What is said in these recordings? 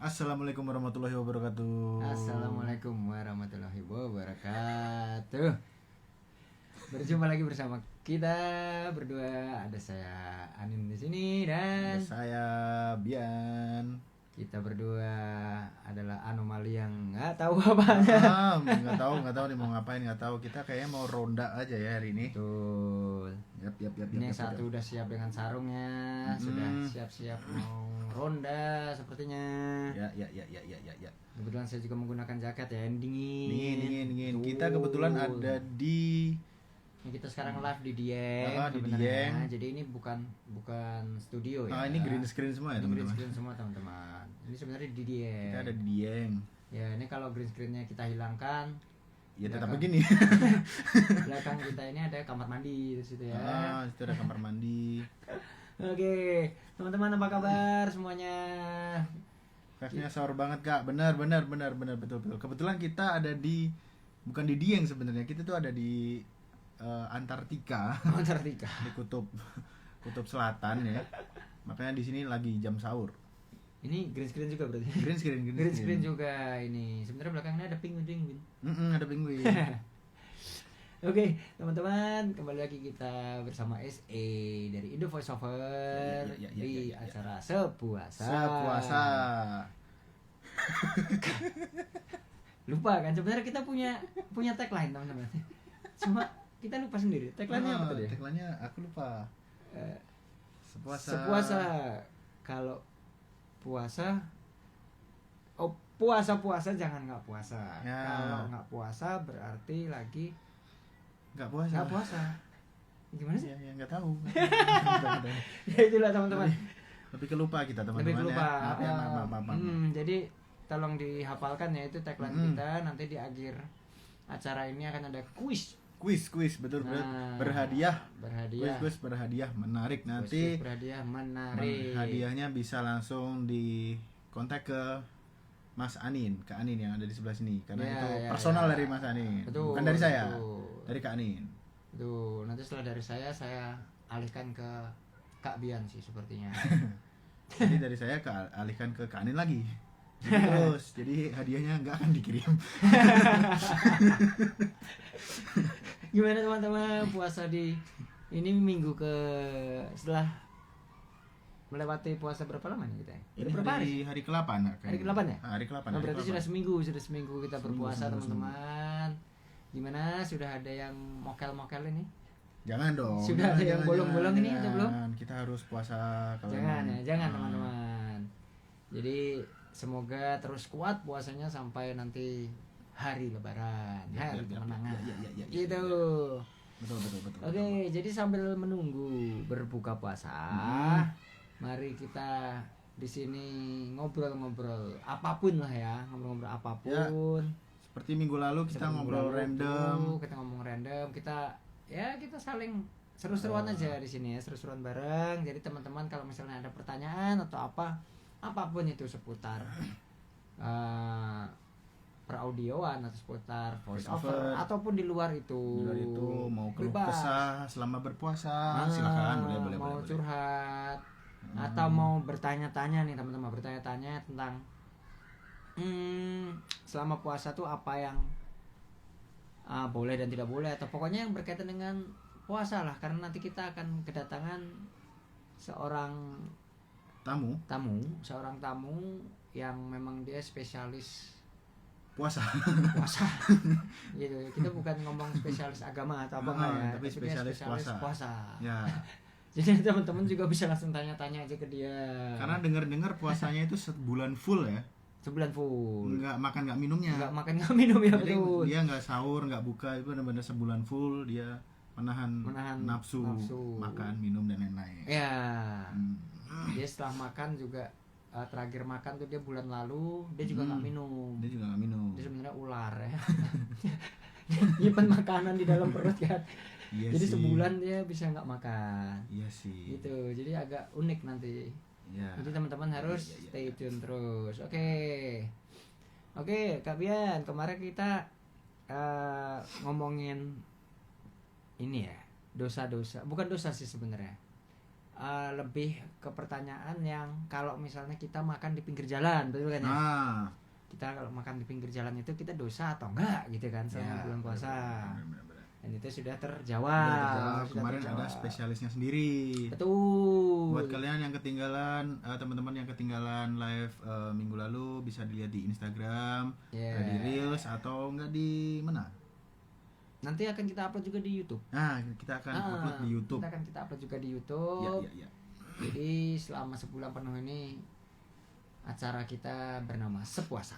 Assalamualaikum warahmatullahi wabarakatuh. Assalamualaikum warahmatullahi wabarakatuh. Berjumpa lagi bersama kita berdua. Ada saya Anin di sini dan Saya Bian. kita berdua adalah anomali yang nggak tahu apa-apa. Nggak tahu nih mau ngapain, nggak tahu. Kita kayaknya mau ronda aja ya hari ini. Betul. Yap. Ini yang satu udah siap dengan sarungnya, sudah siap-siap mau ronda sepertinya. Ya. Kebetulan saya juga menggunakan jaket ya, yang dingin. Dingin. Kita kebetulan ada di Kita sekarang live di Dieng di sebenarnya. Dieng. Jadi ini bukan studio ya. ini green screen semua ya Ini green teman-teman. screen semua teman-teman. Ini sebenarnya di Dieng. Kita ada di Dieng. Ya, ini kalau green screennya kita hilangkan, Ya tetap belakang- begini. belakang kita ini ada kamar mandi di situ ya. Itu ada kamar mandi. Oke, teman-teman apa kabar semuanya? Vibes-nya sahur banget kak. Benar betul. Kebetulan kita ada di bukan di Dieng sebenarnya. Kita tuh ada di Antartika. Antartika. Di kutub selatan ya. Makanya di sini lagi jam sahur. Ini green screen juga berarti. Green screen. juga ini. Sebenarnya belakangnya ada penguin. Ada penguin. Oke, teman-teman, kembali lagi kita bersama SE dari Indo Voiceover di acara Sepuasa. Lupa kan sebenarnya kita punya tagline, teman-teman. Cuma kita lupa sendiri. Tagline-nya apa tadi? Tagline-nya aku lupa. Sepuasa. Kalau puasa puasa jangan nggak puasa. Ya. Kalau nggak puasa berarti lagi Nggak puasa. nggak puasa. Gimana sih? Ya nggak tahu. Ya itulah teman-teman. Lebih kelupa kita teman-teman. Lebih kelupa. Ya. Maaf. Jadi tolong dihafalkan ya itu tagline kita. Nanti di akhir acara ini akan ada kuis. Kuis betul. Nah, Berhadiah. Berhadiah. Kuis berhadiah menarik nanti. Kuis berhadiah menarik. Hadiahnya bisa langsung di kontak ke Mas Anin, Kak Anin yang ada di sebelah sini karena Ya, itu ya, personal ya. dari Mas Anin. Betul, Bukan dari saya. betul. Dari Kak Anin. Tuh, nanti setelah dari saya alihkan ke Kak Bian sih sepertinya. Jadi dari saya alihkan ke Kak Anin lagi. Terus, jadi hadiahnya nggak akan dikirim. Gimana teman-teman puasa di ini minggu ke setelah melewati puasa berapa lama nih kita? Ini Berapa hari ke-8 kayaknya. Hari ke-8 ya? Hari ke-8. Oh, berarti sudah seminggu kita berpuasa Seminggu. teman-teman. Gimana? Sudah ada yang mokel-mokel ini? Jangan dong. Sudah ada yang bolong-bolong ini atau belum? Kita harus puasa kalau Jangan memang- ya, jangan teman-teman. Jadi semoga terus kuat puasanya sampai nanti hari Lebaran, hari kemenangan. Ya. Gitu. Betul. Oke, jadi sambil menunggu berbuka puasa, mari kita di sini ngobrol-ngobrol apapun lah ya, ngobrol-ngobrol apapun. Seperti minggu lalu kita Seperti ngobrol minggu lalu random. kita ngomong random, kita saling seru-seruan aja di sini ya, seru-seruan bareng. Jadi teman-teman kalau misalnya ada pertanyaan atau apapun itu seputar peraudioan atau seputar voice over ataupun di luar itu. Di luar itu mau keluh bebas. kesah selama berpuasa, silakan boleh. Mau curhat atau mau bertanya-tanya nih teman-teman, bertanya-tanya tentang selama puasa tuh apa yang boleh dan tidak boleh, atau pokoknya yang berkaitan dengan puasa lah, karena nanti kita akan kedatangan seorang tamu yang memang dia spesialis puasa. gitu. Kita bukan ngomong spesialis agama atau apa enggak ya, tapi dia spesialis puasa. Ya. Jadi teman-teman juga bisa langsung tanya-tanya aja ke dia. Karena dengar puasanya itu sebulan full ya. Sebulan full. Nggak makan nggak minumnya. Nggak makan nggak minum ya. Jadi betul. dia nggak sahur nggak buka, itu benar-benar sebulan full dia menahan nafsu makan minum dan lain-lain. Ya. Dia setelah makan juga terakhir makan tuh dia bulan lalu dia juga nggak minum. Dia sebenarnya ular ya. Nyimpen makanan di dalam perut kan. Iya Jadi sih. sebulan dia bisa nggak makan. Iya sih. Gitu. Jadi agak unik nanti. Ya. Jadi teman-teman harus stay tune terus. Oke, Kak Bian, kemarin kita ngomongin ini ya, dosa-dosa. Bukan dosa sih sebenarnya. lebih ke pertanyaan yang kalau misalnya kita makan di pinggir jalan, betul kan ya? Kita kalau makan di pinggir jalan itu kita dosa atau enggak gitu kan selama bulan puasa. Benar. Dan itu sudah terjawab. Kemarin ada spesialisnya sendiri. Betul. Buat kalian yang ketinggalan, teman-teman yang ketinggalan live minggu lalu bisa dilihat di Instagram, di Reels atau enggak di mana? Nanti akan kita upload juga di YouTube. Nah, kita akan upload di YouTube. Kita upload juga di YouTube. Ya. Jadi selama sebulan penuh ini acara kita bernama Sepuasa.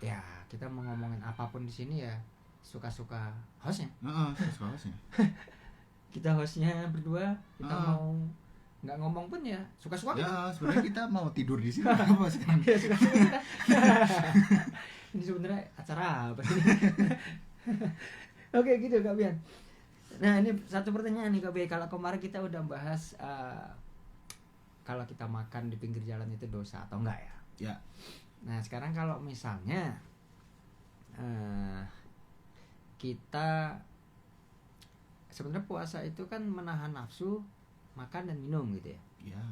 Ya, kita mau ngomongin apapun di sini ya suka-suka hostnya. Suka hostnya. Kita hostnya berdua, kita mau nggak ngomong pun ya suka-suka kita. Ya, sebenarnya kita mau tidur di sini apa sekarang? Ya, suka-suka kita. Ini sebenarnya acara apa sih? Oke gitu Kak Bian. Nah ini satu pertanyaan nih Kak Bian. Kalau kemarin kita udah bahas kalau kita makan di pinggir jalan itu dosa atau enggak ya? Ya. Nah sekarang kalau misalnya kita sebenarnya puasa itu kan menahan nafsu makan dan minum gitu ya. Ya.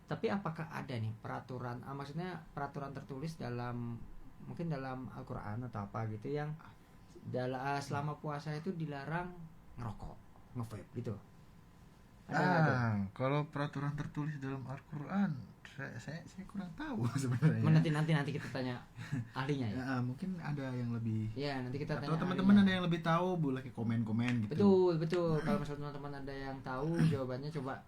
Tapi apakah ada nih peraturan, maksudnya peraturan tertulis dalam mungkin dalam Al-Quran atau apa gitu yang selama puasa itu dilarang ngerokok, nge-vape gitu? Ada. Kalau peraturan tertulis dalam Al-Quran, saya kurang tahu sebenarnya. Nanti kita tanya ahlinya ya. Mungkin ada yang lebih. Ya nanti kita tanya. Atau teman-teman ada yang lebih tahu, boleh komen-komen gitu. Betul. Kalau misalnya teman-teman ada yang tahu jawabannya coba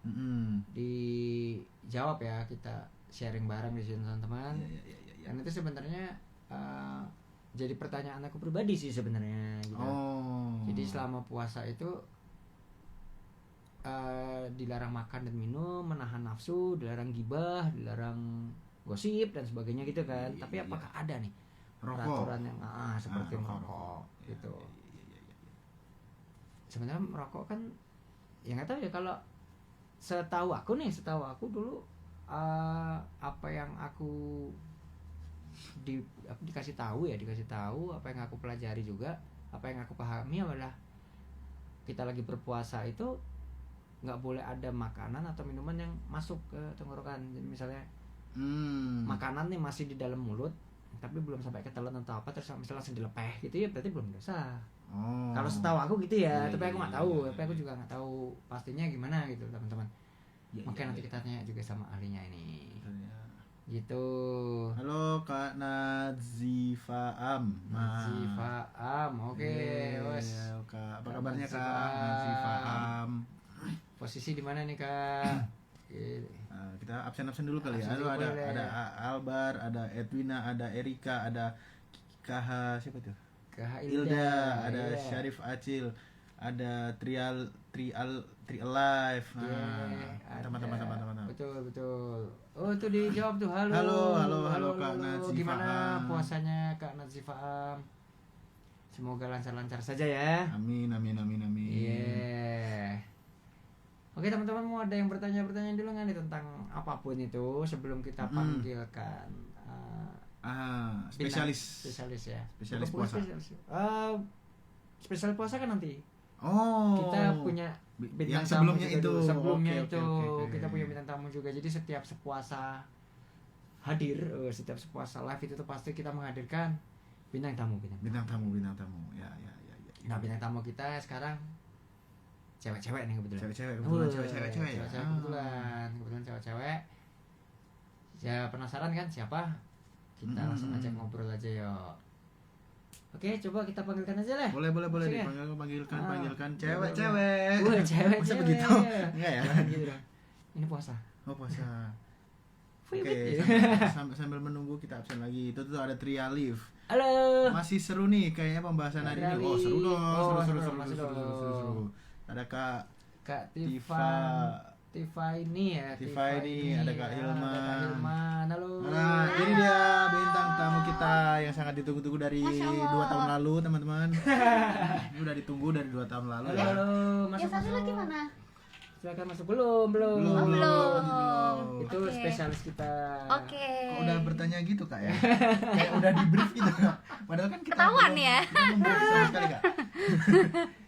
dijawab ya, kita sharing bareng di sini teman-teman. Ya. Dan itu sebenarnya jadi pertanyaan aku pribadi sih sebenarnya gitu. Jadi selama puasa itu dilarang makan dan minum, menahan nafsu, dilarang gibah, dilarang gosip dan sebagainya gitu kan. Tapi apakah ada nih peraturan yang seperti merokok gitu? Sebenarnya merokok kan ya nggak tahu ya, kalau setahu aku dulu apa yang aku dikasih tahu apa yang aku pelajari juga, apa yang aku pahami adalah kita lagi berpuasa itu nggak boleh ada makanan atau minuman yang masuk ke tenggorokan. Jadi misalnya makanan nih masih di dalam mulut tapi belum sampai ke telan atau apa, terus misalnya langsung dilepeh gitu ya berarti belum dosa. Kalau setahu aku gitu ya, tapi aku nggak tahu, tapi aku juga nggak tahu pastinya gimana gitu teman-teman. Makanya nanti kita tanya juga sama ahlinya ini. Gitu. Halo Kak Nazifaam. Oke. Kak, apa kabarnya Kak Nazifaam? Posisi di mana nih Kak? Kita absen dulu kali ya. Ada Albar, ada Edwina, ada Erika, ada KH siapa tuh? KH Ilda, ada Syarif Acil, ada Trial Alive. Teman-teman. Betul. Oh, itu dijawab tuh. Halo Kak Nazifaam. Gimana puasanya Kak Nazifaam? Semoga lancar-lancar saja ya. Amin. Iya. Oke teman-teman, mau ada yang bertanya dulu nggak nih tentang apapun itu sebelum kita panggilkan spesialis ya. Spesialis puasa. Spesial puasa kan nanti. Kita punya yang sebelumnya itu. Kita punya bintang tamu juga. Jadi setiap sepuasa hadir, setiap sepuasa live itu tuh pasti kita menghadirkan bintang tamu. Ya. Nah, bintang tamu kita sekarang cewek-cewek nih kebetulan. Kebetulan cewek-cewek ya. Kebetulan cewek-cewek. Ya penasaran kan siapa? Kita langsung aja ngobrol aja yuk. Oke, coba kita panggilkan aja lah. Boleh panggilkan cewek-cewek. Cewek. Masa begitu? Enggak ya? Gitu dong. Ini puasa. Puasa. Oke, sambil menunggu kita absen lagi. Itu tuh ada Tria Live. Halo. Masih seru nih kayaknya pembahasan hari ini. Seru dong. Seru. Ada Kak Tifa ini ya. Ada Kak Hilman. Halo. Nah, ini dia bintang tamu kita yang sangat ditunggu-tunggu dari 2 tahun lalu, teman-teman. Ini udah ditunggu dari 2 tahun lalu. Halo. Masuk lagi mana? Silakan masuk. Belum. Itu spesialis kita. Oke. Kok udah bertanya gitu Kak ya? Kayak udah di brief gitu. Padahal kan kita ketahuan ya. Belum sama sekali Kak.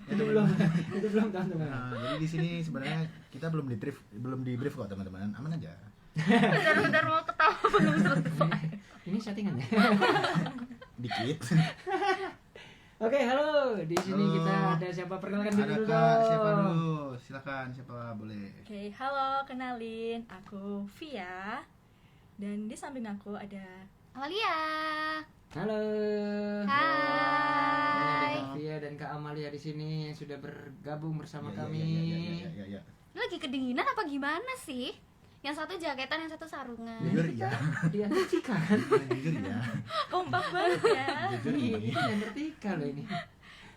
Itu belum. Itu belum teman-teman. Nah, jadi di sini sebenarnya kita belum di brief kok teman-teman, aman aja. Bentar mau ketawa belum selesai. Ini settingan ya. Dikit. Oke, halo. Di sini Halo. kita ada siapa? Perkenalkan diri Ada dulu. Kak, dong. siapa dulu? Silakan, siapa boleh. Oke, halo, kenalin, aku Via. Dan di samping aku ada Amalia. Halo. Hai. Ada Kak Via dan Kak Amalia di sini yang sudah bergabung bersama Ya, kami. ya. Ini lagi kedinginan apa gimana sih? Yang satu jaketan, yang satu sarungan. Jujur ya. Di Antartika kan? Jujur ya. kompak banget ya. Jujur Ini dingin. di Antartika loh ini.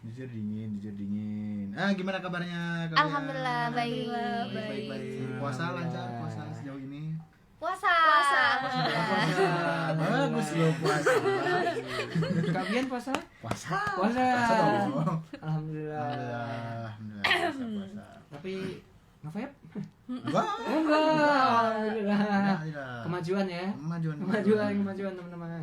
Jujur dingin. Gimana kabarnya kalian? Alhamdulillah, baik. Baik. Puasa lancar, puasa sejauh ini. Puasa. Puasa. Bagus loh puasa. Kak Bian puasa? Puasa. Puasa. Puasa dong. Alhamdulillah. Alhamdulillah. Puasa. Tapi nge-vape? Enggak. Enggak. Alhamdulillah. Alhamdulillah. Kemajuan ya. Kemajuan teman-teman.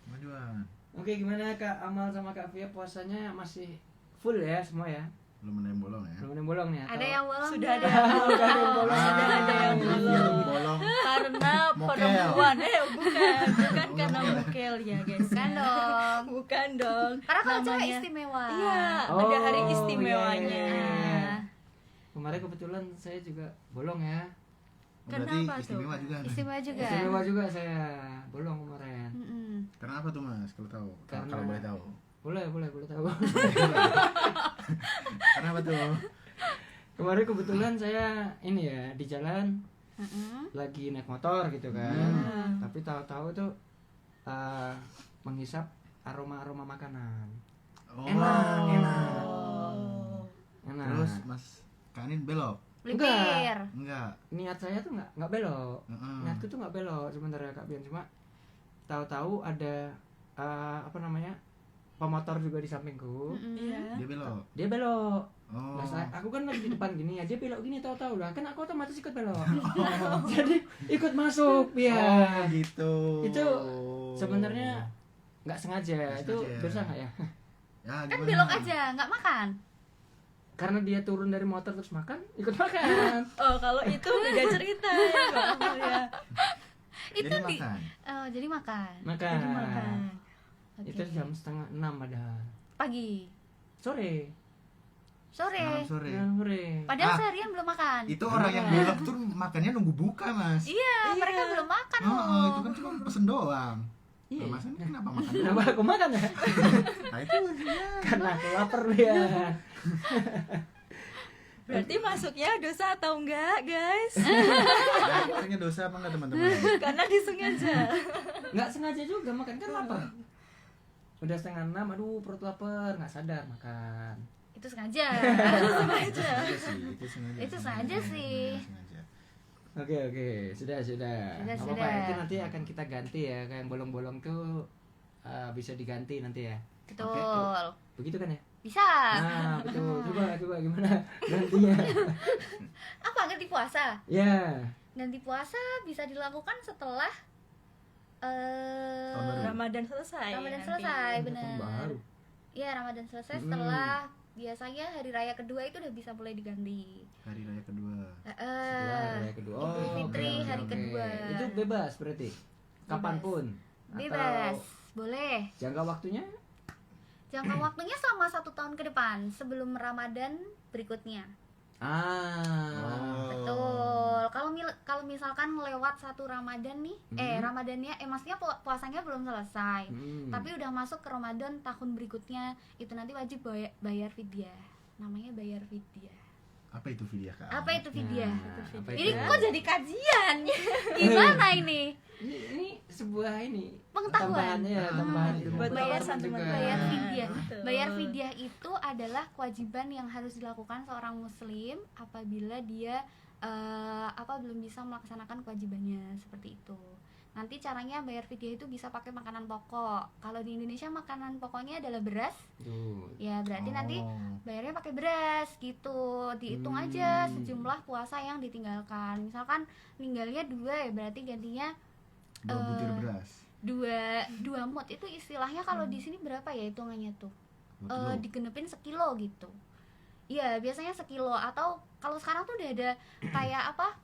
Kemajuan. Oke, gimana Kak Amal sama Kak Via puasanya masih full ya semua ya? Belum ada yang bolong ya. Belum ada yang bolong nih? Ada yang bolong. Sudah ada nggak? yang Sudah ada yang bolong. Sudah ada yang bolong. Bolong. Karena Mokel. perempuan, bukan karena mokel. mokel ya guys. Kan dong. Bukan dong. Karena kalau cewek Namanya- istimewa. Iya, Oh, ada hari iya, istimewanya. iya. Kemarin kebetulan saya juga bolong ya. Berarti Kenapa tuh? istimewa juga. Istimewa juga. Istimewa juga saya bolong kemarin. Mm-mm. Karena apa tuh Mas? Kalau tahu. Karena- Kalau boleh tahu. Boleh tahu. Karena apa tuh? Kemarin kebetulan saya ini ya di jalan Mm-mm. lagi naik motor gitu kan. Hmm. Tapi tahu-tahu tuh menghisap aroma makanan. Oh. Enak. Oh. Enak. Terus Mas Kanin belok? Melipir. Enggak. Niat saya tuh nggak belok. Heeh. Niatku tuh nggak belok sebenarnya Kak Bian, cuma tahu-tahu ada pemotor juga di sampingku. Mm-mm. Iya. Dia belok. Dia belok. Oh. Nah, aku kan lagi di depan gini ya, dia belok gini tahu-tahu lah, kan aku otomatis ikut belok. Jadi ikut masuk Oh, ya. gitu. Itu sebenarnya nggak sengaja. Nggak Itu sengaja. dosa nggak ya? Ya, Kan gimana? belok aja, nggak makan. Karena dia turun dari motor terus makan, ikut makan. Oh, kalau itu beda cerita ya, Mbak Amalia. Itu Jadi di. makan. Jadi makan. Makan. Jadi makan. Oke. Itu jam 5:30 padahal. Pagi. Sore. Sore. Malam sore. Sore. Padahal Ah. seharian belum makan. Itu orang yang belok tuh makannya nunggu buka, Mas. Iya, mereka belum makan Oh, loh. itu kan cuma pesen doang. Iya. Mas ini kenapa makan? Kenapa aku makan ya? Nah, itu ya. Karena aku lapar dia. Berarti masuknya dosa atau enggak, guys? Makanya dosa apa enggak teman-teman? Karena disengaja. Nggak sengaja juga makan kan lapar. Udah 5:30, aduh perut lapar, nggak sadar makan. Itu sengaja. Itu sengaja sih. Itu sengaja sih. Sengaja. Oke, sudah. Nggak apa-apa, Sudah. itu nanti akan kita ganti ya, kayak yang bolong-bolong tuh bisa diganti nanti ya. Betul. Begitu kan ya? Bisa. Nah, betul. Coba gimana gantinya? Apa ganti puasa? Ya. Ganti puasa bisa dilakukan setelah Tahun baru. Ramadan selesai. Ramadan nanti. selesai, Tahun benar. baru. Iya, Ramadan selesai Mm-mm. setelah biasanya hari raya kedua itu udah bisa mulai diganti. Hari raya kedua. Setelah hari raya kedua. Idul Fitri oke, hari oke. kedua. Itu bebas berarti. Kapanpun. Bebas. Atau Boleh. jangka waktunya? Jangka waktunya selama 1 tahun ke depan sebelum Ramadan berikutnya. Ah. Betul. Kalau misalkan lewat 1 Ramadan nih, Ramadannya maksudnya puasanya belum selesai. Tapi udah masuk ke Ramadan tahun berikutnya, itu nanti wajib bayar fidyah. Namanya bayar fidyah. Apa itu fidyah, Kak? Apa itu fidyah? Nah, apa Ini itu? kok jadi kajian? Gimana ini? Ini sebuah ini Pengetahuan. tambahan ilmu Buat buat wawasan teman-teman juga. teman-teman. Bayar fidyah. Betul. Bayar fidyah itu adalah kewajiban yang harus dilakukan seorang muslim apabila dia belum bisa melaksanakan kewajibannya seperti itu. Nanti caranya bayar fidyah itu bisa pakai makanan pokok. Kalau di Indonesia makanan pokoknya adalah beras. Tuh. Ya, berarti nanti Oh. bayarnya pakai beras gitu. Dihitung aja sejumlah puasa yang ditinggalkan. Misalkan ninggalnya 2 ya, berarti gantinya 2 butir beras. dua mut itu istilahnya kalau di sini berapa ya hitungannya tuh? 2 kilo. Digenepin sekilo gitu. Iya, biasanya sekilo, atau kalau sekarang tuh udah ada kayak apa?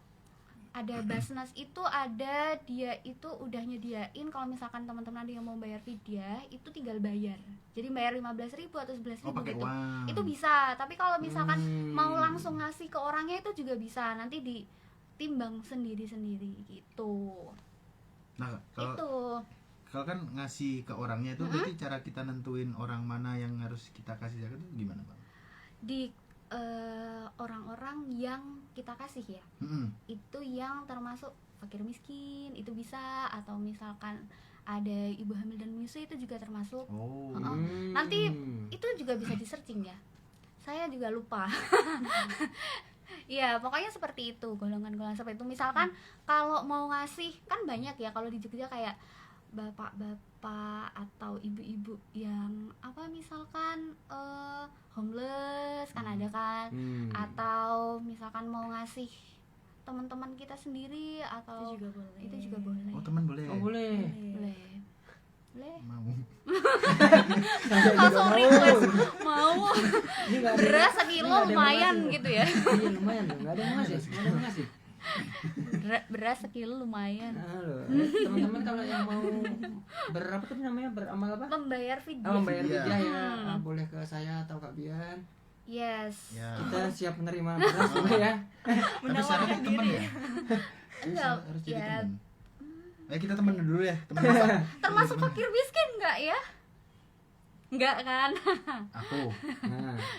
Ada Basnas itu ada, dia itu udah nyediain kalau misalkan teman-teman ada yang mau bayar fidyah itu tinggal bayar. Jadi bayar 15.000 atau 11.000 pakai gitu. uang. Itu bisa, tapi kalau misalkan mau langsung ngasih ke orangnya itu juga bisa. Nanti ditimbang sendiri-sendiri gitu. Nah, kalau kan ngasih ke orangnya itu berarti cara kita nentuin orang mana yang harus kita kasih zakat itu gimana, Bang? Di orang-orang yang kita kasih ya, itu yang termasuk fakir miskin itu bisa, atau misalkan ada ibu hamil dan menyusui itu juga termasuk. Nanti itu juga bisa di searching ya, saya juga lupa. Ya pokoknya seperti itu, golongan-golongan seperti itu. Misalkan kalau mau ngasih kan banyak ya, kalau di Jogja kayak bapak-bapak atau ibu-ibu yang apa misalkan homeless kan ada kan, atau misalkan mau ngasih teman-teman kita sendiri atau itu juga boleh. Oh, teman boleh. Boleh. Mau. Langsung request mau. Beras sekilo lumayan gitu ya. Iya lumayan, nggak ada yang ngasih. Beras sekilo lumayan. Teman-teman kalau yang mau berapa tuh namanya, beramal apa? Membayar fidyah. Membayar fidyah ya, boleh ke saya atau Kak Bian. Yes. Ya. Kita siap menerima beras juga ya. Tapi syaratnya teman ya? Enggak, Harus jadi ya. teman. Kita teman dulu ya, teman. Termasuk fakir miskin enggak ya? Enggak kan? Aku.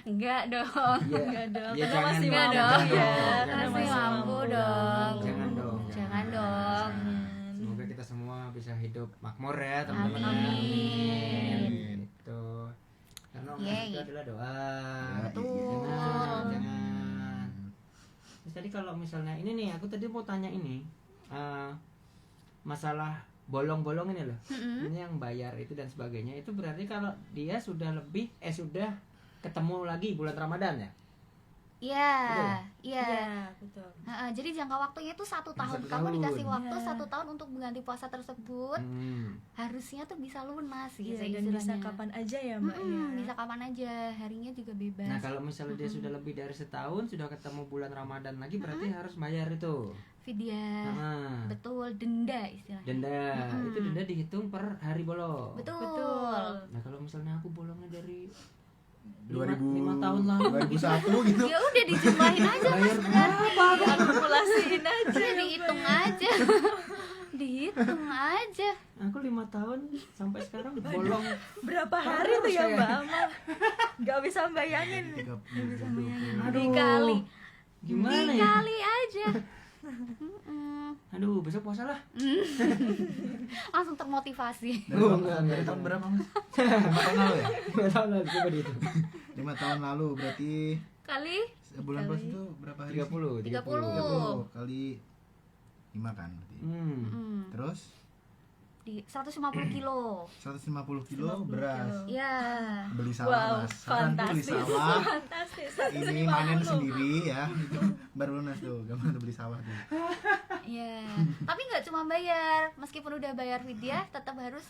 Enggak dong. Enggak dong. Ya, Karena jangan masih Enggak mampu dong. ya. Karena Karena masih mampu dong. Jangan dong. Jangan dong. Semoga kita semua bisa hidup makmur ya teman-teman. Amin. Itu. Karena Yeay. itu adalah doa. Betul. Jangan. Terus tadi kalau misalnya ini nih, aku tadi mau tanya ini. Masalah bolong-bolong ini loh. Ini yang bayar itu dan sebagainya, itu berarti kalau dia sudah sudah ketemu lagi bulan Ramadan ya? Iya, Iya, iya. betul. Jadi jangka waktunya itu 1 tahun. 1 Kamu tahun. dikasih waktu Iya. 1 tahun untuk mengganti puasa tersebut. Harusnya tuh bisa lunas gitu Iya, dan bisa kapan aja ya Mbak ya. Bisa kapan aja, harinya juga bebas. Nah kalau misalnya dia sudah lebih dari setahun, sudah ketemu bulan Ramadan lagi, berarti harus bayar itu. Fidyah. Betul, denda istilahnya. Denda. Itu denda dihitung per hari bolong. Betul. Nah kalau misalnya aku bolongnya dari 2000 5 tahun lalu 2001 gitu. Ya udah dijumlahin aja Mas, berarti. Kalkulasiin aja. Iya, dihitung aja. Dihitung aja. Aku 5 tahun sampai sekarang bolong. Berapa hari tuh ya saya. Mbak Amal? Gak bisa bayangin. Dikali. Gimana ya? Dikali aja. Aduh, besok puasa lah. Langsung termotivasi. Dari tahun berapa, Mas? 5 tahun lalu ya? 5 tahun lalu coba dihitung. 5 tahun lalu berarti Kali bulan puasa itu berapa hari? 30. 30. 30 kali 5 kan berarti. Terus di 150 kilo. 150 kilo beras. Ya. Beli sawah, Wow, Mas. Sekarang tuh beli sawah. Fantastis. Ini panen sendiri ya. Itu baru lunas tuh, gampang tuh beli sawah tuh. Ya. Tapi nggak cuma bayar, meskipun udah bayar fidyah tetap harus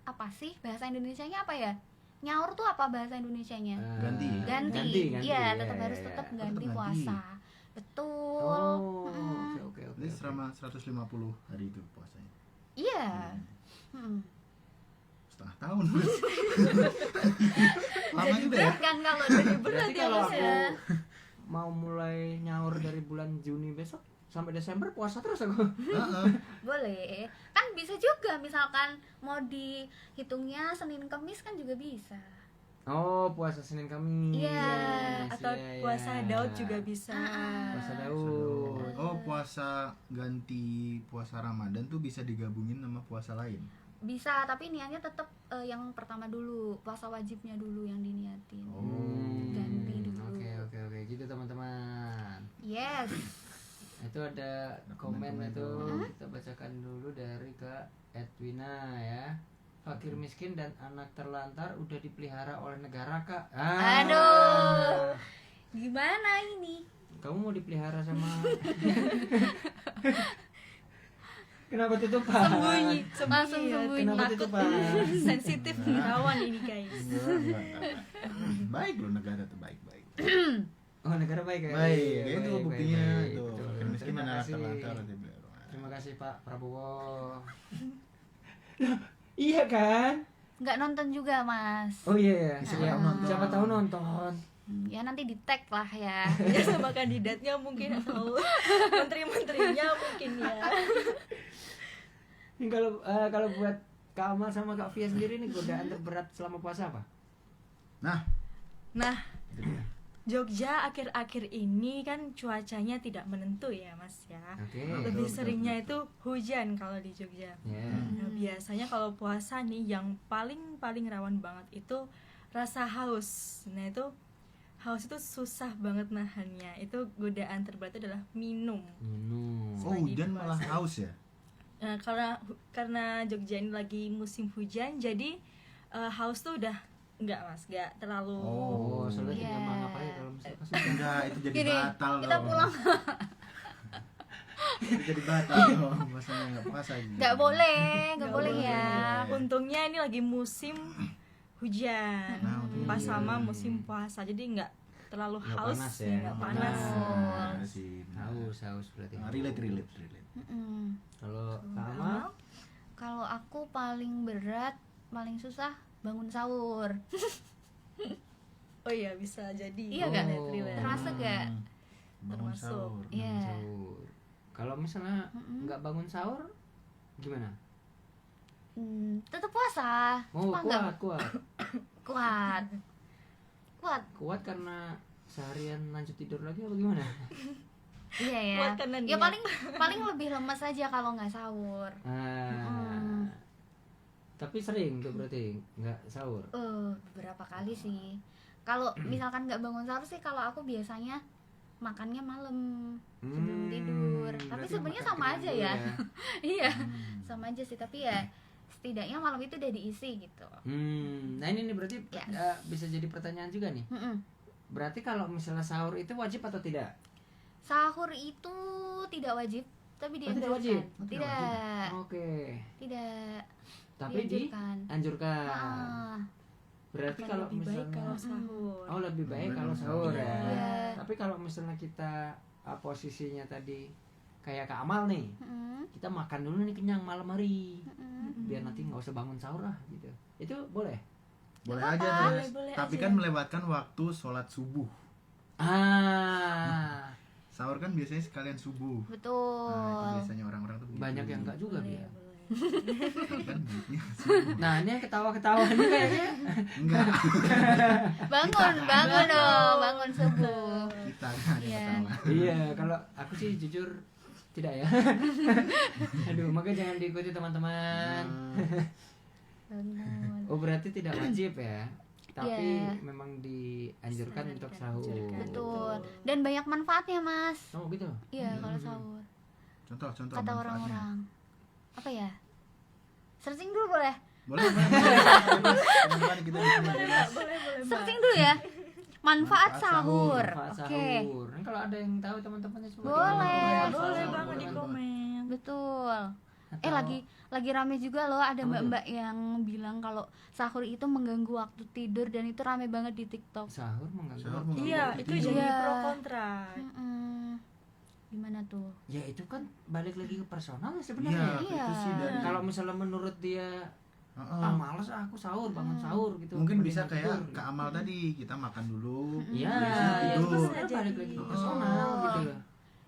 apa sih bahasa Indonesianya apa ya? Nyaur tuh apa bahasa Indonesianya? Ganti. Ganti. Iya, tetap ya, harus ya, tetap ya. ganti ganti. puasa. Betul. Oh, oke. Jadi selama 150 hari itu puasanya. Iya. Setengah tahun. Lama juga ya. Berat kan kalau dari berat Berarti ya kalau Mas aku ya. mau mulai nyaur dari bulan Juni besok sampai Desember puasa terus aku. Boleh. Kan bisa juga misalkan mau dihitungnya Senin Kamis kan juga bisa. Oh, puasa Senin Kamis. Iya, Atau puasa Daud juga bisa. Puasa Daud. Oh, puasa ganti puasa Ramadan tuh bisa digabungin sama puasa lain. Bisa, tapi niatnya tetap yang pertama dulu, puasa wajibnya dulu yang diniatin. Ganti dulu. Oke, gitu teman-teman. Yes. Itu ada komen itu kita bacakan dulu dari Kak Edwina ya. Fakir miskin dan anak terlantar udah dipelihara oleh negara Kak. Aduh. Gimana ini? Kamu mau dipelihara sama Kenapa tutupan? Sembunyi, Langsung ya. sembunyi. Kenapa Takut tutupan? sensitif rawan ini guys. Enggak. Baik loh, negara tuh baik-baik. Oh, negara baik ya. Baik, Iya, itu baik, buktinya baik, itu. betul. Makin miskin Terima anak kasih. terlantar. Terima kasih Pak Prabowo. Iya kan? Nggak nonton juga mas. Oh iya. Siapa Ya, tahu nonton. siapa tahu nonton. Ya nanti di tag lah ya. Ya sama kandidatnya mungkin atau menteri-menterinya mungkin ya. Ini kalau buat Kak Amal sama Kak Fia sendiri nih godaan terberat selama puasa apa? Nah, Nah, itu dia. Jogja akhir-akhir ini kan cuacanya tidak menentu ya mas ya. Oke. Lebih Betul, seringnya betul. itu hujan kalau di Jogja. Ya. Nah, biasanya kalau puasa nih yang paling rawan banget itu rasa haus. Nah itu haus itu susah banget nahannya. Itu godaan terberat adalah minum. Minum. Oh, Lagi hujan malah puasa. haus ya? Nah, karena Jogja ini lagi musim hujan, jadi haus tuh udah nggak terlalu. Oh, soalnya Iya. tidak mau ngapain kalau misalkan Enggak, itu jadi Gini, batal kita dong. pulang. Itu jadi batal dong. Masanya enggak puasa gitu. Nggak boleh Nggak boleh boleh. ya. Untungnya ini lagi musim hujan, Nah, untungnya. pas sama musim puasa, jadi nggak terlalu Nggak haus, panas ya, nggak nggak panas. panas. Nah, sih. haus berarti. Nah, relate. Mm-mm. Kalau Kak Amal Kalau aku paling berat, paling susah bangun sahur. Oh iya bisa jadi. Iya nggak? Relate. Termasuk ya? Bangun Termasuk. sahur. Iya. sahur. Kalau misalnya Mm-mm. nggak bangun sahur gimana? Tetap puasa. Oh, Cuma nggak kuat. kuat. Kuat karena seharian lanjut tidur lagi apa gimana? Iya ya. Kuat karena Ya niat. paling lebih lemas aja kalau nggak sahur. Ah. Tapi sering tuh berarti nggak sahur. Beberapa kali sih. Kalau misalkan nggak bangun sahur sih, kalau aku biasanya makannya malam sebelum tidur. Tapi Berarti sebenarnya makan sama kenyang aja dulu ya. Iya, Hmm. sama aja sih. Tapi ya setidaknya malam itu udah diisi gitu. Nah ini nih berarti Yes. bisa jadi pertanyaan juga nih. Mm-mm. Berarti kalau misalnya sahur itu wajib atau tidak? Sahur itu tidak wajib, tapi Oh, tidak dianjurkan. wajib? Oh, tidak Tidak, Oke. tidak. Tapi Dianjurkan. dianjurkan. Ah, Berarti Akan kalau lebih baik misalnya kalau sahur. oh lebih baik Hmm. kalau sahur ya. Iya. Tapi kalau misalnya kita posisinya tadi kayak Kak Amal nih, mm-mm, kita makan dulu nih kenyang malam hari, mm-mm. biar nanti nggak usah bangun sahur lah gitu. Itu boleh? Boleh Nggak aja apa-apa. terus. Boleh Tapi aja. kan melewatkan waktu sholat subuh. Sahur kan biasanya sekalian subuh. Nah, itu Betul. biasanya orang-orang tuh begitu. Banyak yang enggak juga dia. Boleh. Kan baiknya subuh. Nah ini yang ketawa-ketawa ini kayaknya. Enggak, Bangun dong, bangun subuh. kita kan yang Iya. ketawa. Iya, kalau aku sih jujur tidak ya. Aduh, makanya jangan diikuti teman-teman. Bangun. Oh berarti tidak wajib ya, tapi Iya. memang dianjurkan Disarankan, untuk sahur. dianjurkan. Betul. Dan banyak manfaatnya, Mas. Oh gitu. Iya, kalau sahur. Contoh Kata manfaatnya. orang-orang. Apa ya? Searching dulu boleh? Boleh. Teman-teman kita di sini Boleh, bebas. Mbak. Boleh, Mbak. Searching dulu ya. Manfaat Manfaat sahur. Manfaat Oke. sahur. Nah, kalau ada yang tahu teman-temannya semua. Boleh. Iya, Boleh boleh banget banget di komen. Betul. Atau- Lagi rame juga loh, ada Apa tuh? mbak-mbak yang bilang kalau sahur itu mengganggu waktu tidur, dan itu rame banget di TikTok. Sahur mengganggu. Sahur waktu. mengganggu. Iya, Waktu itu tidur. jadi Iya. pro kontra. Mm-mm. Gimana tuh? Ya itu kan balik lagi ke personal Iya, sebenarnya. Iya. itu sih dari Kalau misalnya menurut dia Heeh. males aku sahur, bangun sahur gitu. Mungkin Mending bisa kayak tidur, Kak gitu. Amal tadi, kita makan dulu. Iya, biasanya itu tidur. sebenarnya balik lagi ke personal gitu loh.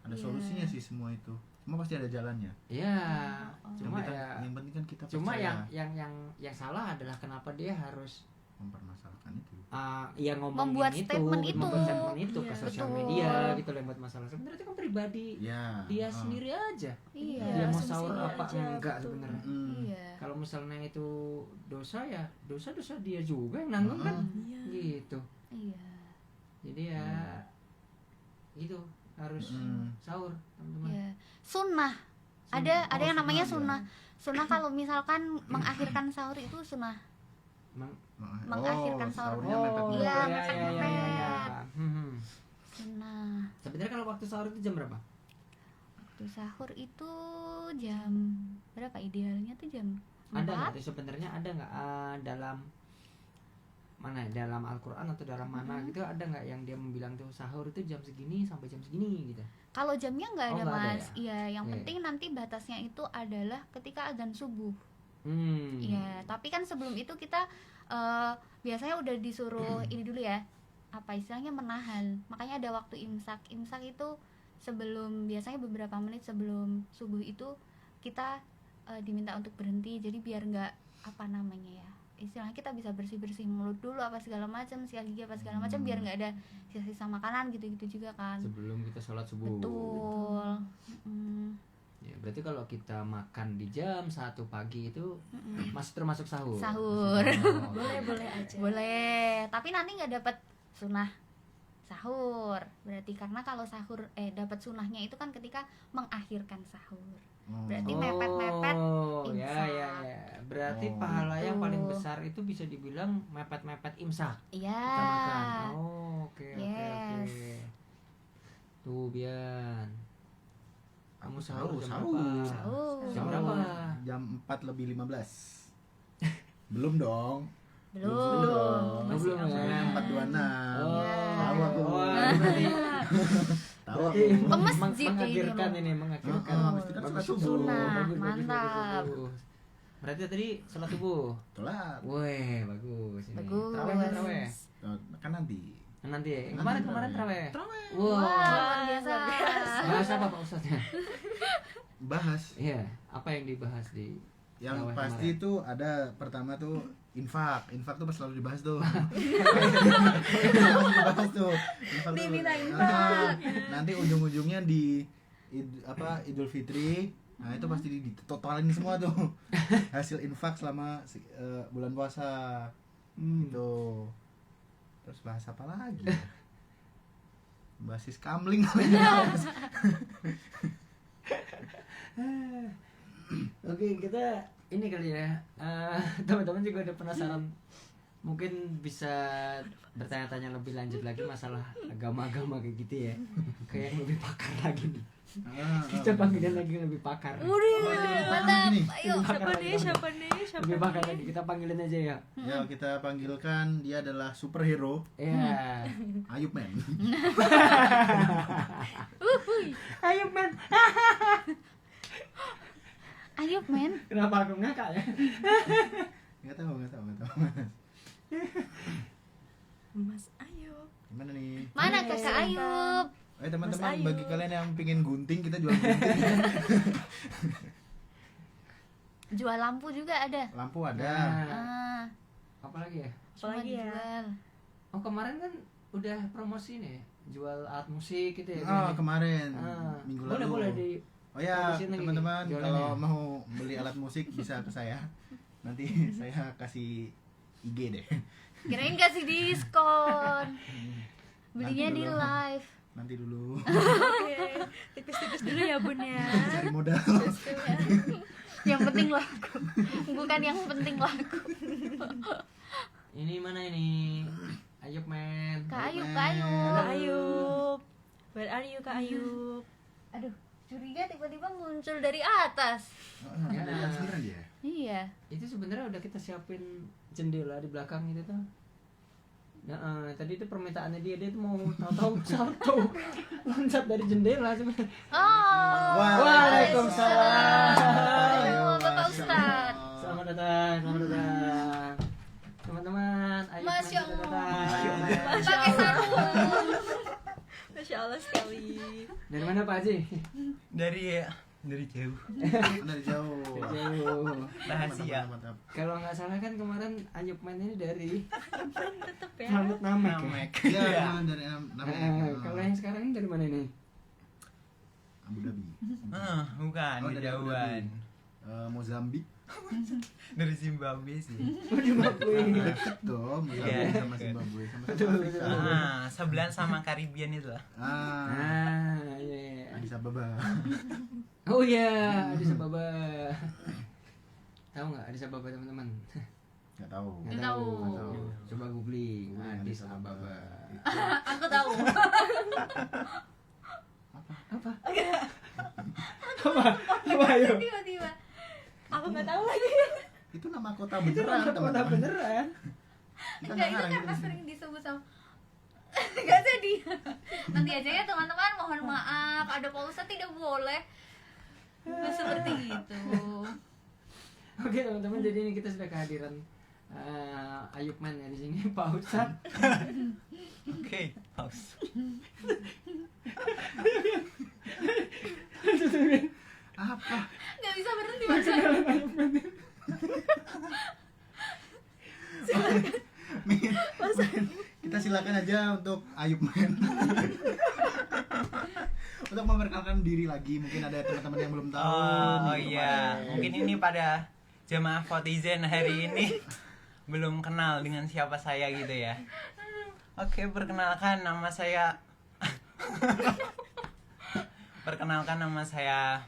Ada Iya. solusinya sih semua itu. Cuma pasti ada jalannya. Iya, Cuma cuma ya yang penting kan kita cuma percaya yang salah adalah kenapa dia harus mempermasalahkan itu. ya ngomongin Membuat itu, statement itu. membuat statement itu ke Iya, sosial betul. media gitu loh, yang buat masalah. Sebenarnya itu kan pribadi Ya. dia sendiri aja. Iya. Dia mau asumsinya sahur apa aja, enggak betul. sebenarnya. Iya. Kalau misalnya itu dosa ya dosa dia juga yang nanggung kan, Iya. gitu. Iya. Jadi ya itu harus sahur teman-teman. Iya. Sunnah. Ada yang namanya sunnah. Sunnah kalau misalkan mengakhirkan sahur itu sunnah. Mengakhirkan sahur. sahurnya mepet. Iya, ya, mepet-mepet. ya. Sunnah. Sebenarnya kalau waktu sahur itu jam berapa? Waktu sahur itu jam berapa idealnya tuh jam Ada 4? nggak tuh sebenarnya, ada nggak dalam mana ya, dalam Al-Quran atau dalam mana gitu, ada nggak yang dia membilang tuh sahur itu jam segini sampai jam segini gitu? Kalau jamnya nggak Oh, ada nggak ada mas. ya? Iya, yang Iya, penting nanti batasnya itu adalah ketika azan subuh. Hmm. Iya, tapi kan sebelum itu kita biasanya udah disuruh ini dulu ya, apa istilahnya, menahan. Makanya ada waktu imsak. Imsak itu sebelum, biasanya beberapa menit sebelum subuh itu kita diminta untuk berhenti. Jadi biar nggak apa namanya ya, istilahnya kita bisa bersih mulut dulu apa segala macam, sikat gigi apa segala macam, biar nggak ada sisa-sisa makanan gitu juga kan. Sebelum kita sholat subuh. Betul. Ya, berarti kalau kita makan di jam 1 pagi itu masih termasuk sahur. Sahur. Oh, Boleh aja. Boleh, tapi nanti nggak dapat sunah sahur. Berarti karena kalau sahur dapat sunahnya itu kan ketika mengakhirkan sahur. Berarti mepet-mepet imsak. ya. Berarti Oh, pahala yang gitu. paling besar itu bisa dibilang mepet-mepet imsak. Iya. Kita makan. Oh, oke. Yes. Tuh, Bian. Kamu sahur jam Sahur. berapa? Sahur. Jam berapa? Jam 4:15. Belum dong. Belum. Oh, belum ya. 4:26. Oh, Tahu aku. Berarti Tahu berarti aku. Ke masjid mengakhirkan ini, ini, mengakhirkan. Oh, mesti kan Bagus, sholat subuh. Sunah, bagus, mantap. bagus. Berarti tadi sholat subuh. Telat. Weh, bagus ini. Bagus. Terawih. Kan nanti. Nanti ya. Yang Nanti kemarin terawih. terawih. Wah, luar biasa. Bahas apa Pak Ustadznya? Bahas. Iya, apa yang dibahas di Yang terawih pasti kemarin? itu ada pertama tuh infak tuh selalu dibahas tuh. Dibahas tuh. Infak tuh. Diminta Nanti ujung-ujungnya di Idul Fitri. Nah, itu pasti ditotalin semua tuh. Hasil infak selama bulan puasa. Gitu. Terus bahas apa lagi? Basis kamling. Oke, kita ini kali ya. Teman-teman juga ada penasaran. Mungkin bisa bertanya-tanya lebih lanjut lagi masalah agama-agama kayak gitu ya. Kayak yang lebih pakar lagi nih. Kita panggilin lagi yang lebih pakar. Mantap. Ayo. Siapa nih? Lebih pakar lagi, kita panggilin aja ya. Ya, kita panggilkan dia adalah superhero Iya. Ayub Men. Ayo men. Ayo men. Kenapa aku ngakak ya? Nggak tahu. Mas Ayub. Gimana nih? Mana kakak Ayub? Teman-teman, Mas Ayub. bagi kalian yang pingin gunting, kita jual gunting. Jual lampu juga ada. Lampu ada. Ah, Apa lagi ya? cuma Apalagi ya? dijual. Oh, kemarin kan udah promosi nih, jual alat musik gitu ya. Oh, kemarin minggu lalu. Boleh di Oh ya, promosiin lagi teman-teman, jualannya. kalau mau beli alat musik bisa ke saya. Nanti saya kasih IG deh. Kirain kasih diskon. Belinya Nanti di dulu. live. Nanti dulu Oke, tipis-tipis dulu ya bun ya. cari modal. Yang penting laku. Bukan yang penting laku. Ini mana ini? Ayub men. Kak Ayub, Men. Kak Ayub. Kak Ayub. Where are you Kak Ayub? Aduh, curiga tiba-tiba muncul dari atas. Ya. Ada sendiri ya. Iya. Itu sebenarnya udah kita siapin jendela di belakang itu tuh. Nah, tadi itu permintaannya dia tuh mau tahu-tahu salto loncat dari jendela sebenarnya. Oh. Waalaikumsalam. Ayo, Bapak Ustadz. Selamat datang, teman-teman. Ayub men Masya sudah Allah. datang. Pakai sarung. Masya Allah sekali. Dari mana Pak Haji? Dari jauh. Dari jauh. Jauh. Rahasia. Mantap. Kalau nggak salah kan kemarin Ayub men ini dari Tetep ya. Helmut Namek. Ya? Namek. Iya, dari namanya. Kalau yang sekarang ini dari mana nih? Abu Dhabi. Bukan, Oh, dari Abu kejauhan. Dhabi. Mozambik. Dari Zimbabwe sih. Deket tuh, Mozambik Iya. sama Zimbabwe sama Betul, Afrika. Sebelahan sama Karibian itu lah. Ah, iya. Addis Ababa. Oh iya, Addis Ababa. Tahu nggak Addis Ababa teman-teman? Nggak tahu. Nggak Tahu. Nggak tahu. Coba googling Addis Ababa. Aku tahu. Apa? Apa ayo? Tiba-tiba. Aku nggak tahu lagi. Itu nama kota Itu beneran, kota teman-teman. beneran. Kita Enggak, nggak itu ngarang gitu karena di sini. sering disebut sama Gak sedih. Nanti aja ya teman-teman, mohon maaf. Ada Pak Ustadz tidak boleh seperti itu. Oke teman-teman, jadi ini kita sudah kehadiran Ayub Man ya di sini, Pak Ustadz. Oke, pause. Apa? Gak bisa berhenti Mas. Min, kita silakan aja untuk Ayub Man. Untuk memperkenalkan diri lagi, mungkin ada teman-teman yang belum tahu. Oh nih, iya, kemarin. mungkin ini pada jemaah Votizen hari ini belum kenal dengan siapa saya gitu ya. Oke, perkenalkan nama saya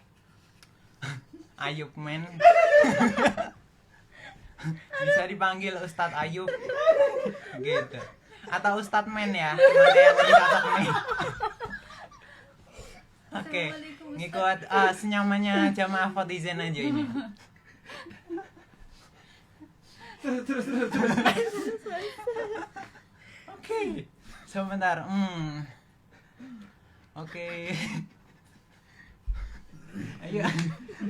Ayub Men. Bisa dipanggil Ustadz Ayub gitu. Atau Ustadz Men ya, mana yang lebih cocok nih. Oke, ngikut senyamannya jamaah Votizen aja ini. Terus. Oke, sebentar. Oke. Ayo,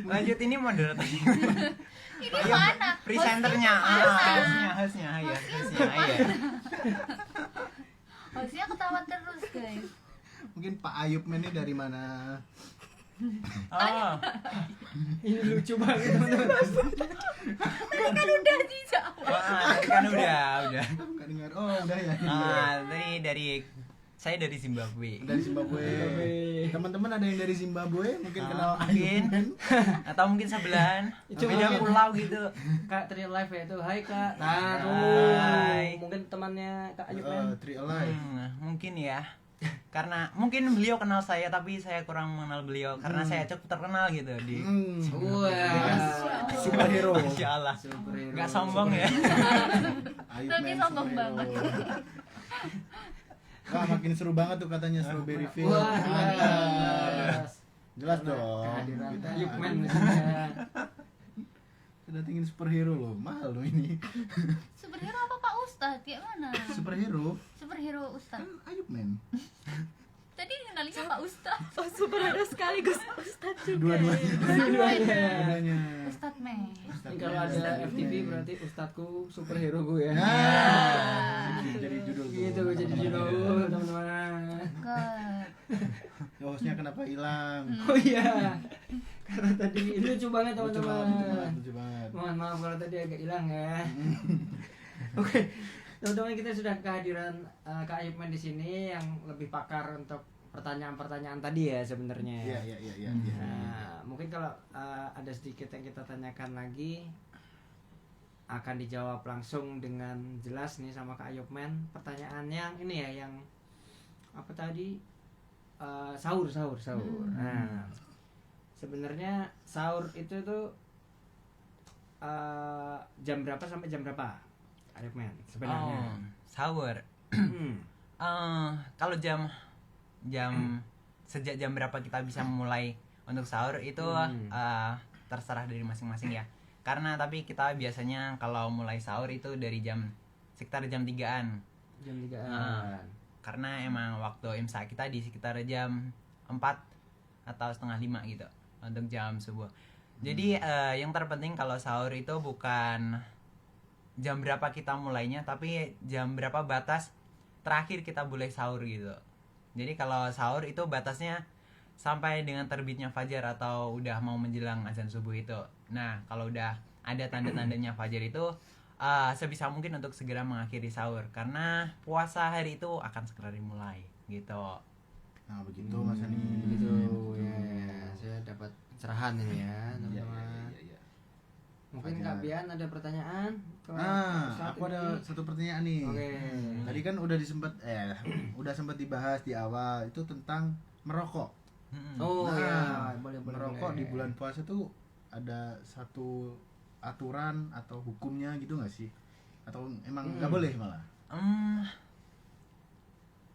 lanjut ini moderator. Ini mana? Presenternya, hostnya, ayo. Hostnya ketawa terus guys. Mungkin Pak Ayub Man ini dari mana? Oh, Ini lucu banget teman-teman. Kan udah dijawab. wah, tadi kan udah. Nggak dengar. Oh, udah ya. Saya dari Zimbabwe. Dari Zimbabwe. Teman-teman ada yang dari Zimbabwe mungkin kenal mungkin. Ayub Man. Atau mungkin sebelahan, Itu beda mungkin. pulau gitu. Kak Tri Live ya itu. Hai Kak. Nah, Hai. mungkin temannya Kak Ayub Man. Tree Alive. Mungkin ya. Karena mungkin beliau kenal saya tapi saya kurang mengenal beliau karena saya cukup terkenal gitu di Wah. Superhero. Masya Allah. Superhero. Nggak sombong ya. Ayub Tapi Man sombong superhero. banget. Wah, makin seru banget tuh katanya Strawberry Field. Wah, Mantap. Jelas dong. Kehadiran Kita Ayub Man Ayub di Man. sini ya. Kita tingin superhero loh. Mahal loh ini. Superhero apa Pak Ustadz? Ya mana? Superhero Superhero kan Ustadz. Ayub Man. Tadi kenalinya Pak Ustadz. Oh, superhero sekaligus Ustadz juga. Dua-duanya. Dua-duanya. Ustadz Mei. Ini kalau ada FTV berarti Ustadku superhero gue ya. Nah, jadi judul tuh. Gitu jadi judul teman-teman. Deket. Ya, hostnya kenapa hilang? Oh iya. Karena tadi ini lucu banget Lucu banget, lucu teman-teman. banget, lucu banget. Mohon maaf kalau tadi agak hilang ya. Oke. Teman-teman, kita sudah kehadiran Kak Ayub Man di sini yang lebih pakar untuk pertanyaan-pertanyaan tadi ya sebenarnya. Iya. Nah, mungkin kalau ada sedikit yang kita tanyakan lagi akan dijawab langsung dengan jelas nih sama Kak Ayub Man. Pertanyaan yang ini ya, yang apa tadi? Sahur. Nah, sebenarnya sahur itu tuh jam berapa sampai jam berapa? Ayub Man sebenarnya. Sahur. Kalau jam sejak jam berapa kita bisa mulai untuk sahur itu terserah dari masing-masing ya. Karena tapi kita biasanya kalau mulai sahur itu dari sekitar jam 3-an. Jam 3-an. Karena emang waktu imsak kita di sekitar jam 4 atau setengah 5 gitu untuk jam subuh. Jadi yang terpenting kalau sahur itu bukan jam berapa kita mulainya, tapi jam berapa batas terakhir kita boleh sahur gitu. Jadi kalau sahur itu batasnya sampai dengan terbitnya fajar atau udah mau menjelang azan subuh itu. Nah, kalau udah ada tanda-tandanya fajar itu sebisa mungkin untuk segera mengakhiri sahur karena puasa hari itu akan segera dimulai gitu. Nah, begitu Mas Ani. Begitu ya. Saya dapat cerahan ini ya, teman-teman. Iya. Mungkin Fajar. Kak Bian ada pertanyaan? Aku ada satu pertanyaan nih. Oke. Tadi kan udah sempat dibahas di awal itu tentang merokok. Oh Nah, iya, boleh. merokok di bulan puasa tuh ada satu aturan atau hukumnya gitu nggak sih? Atau emang nggak boleh malah?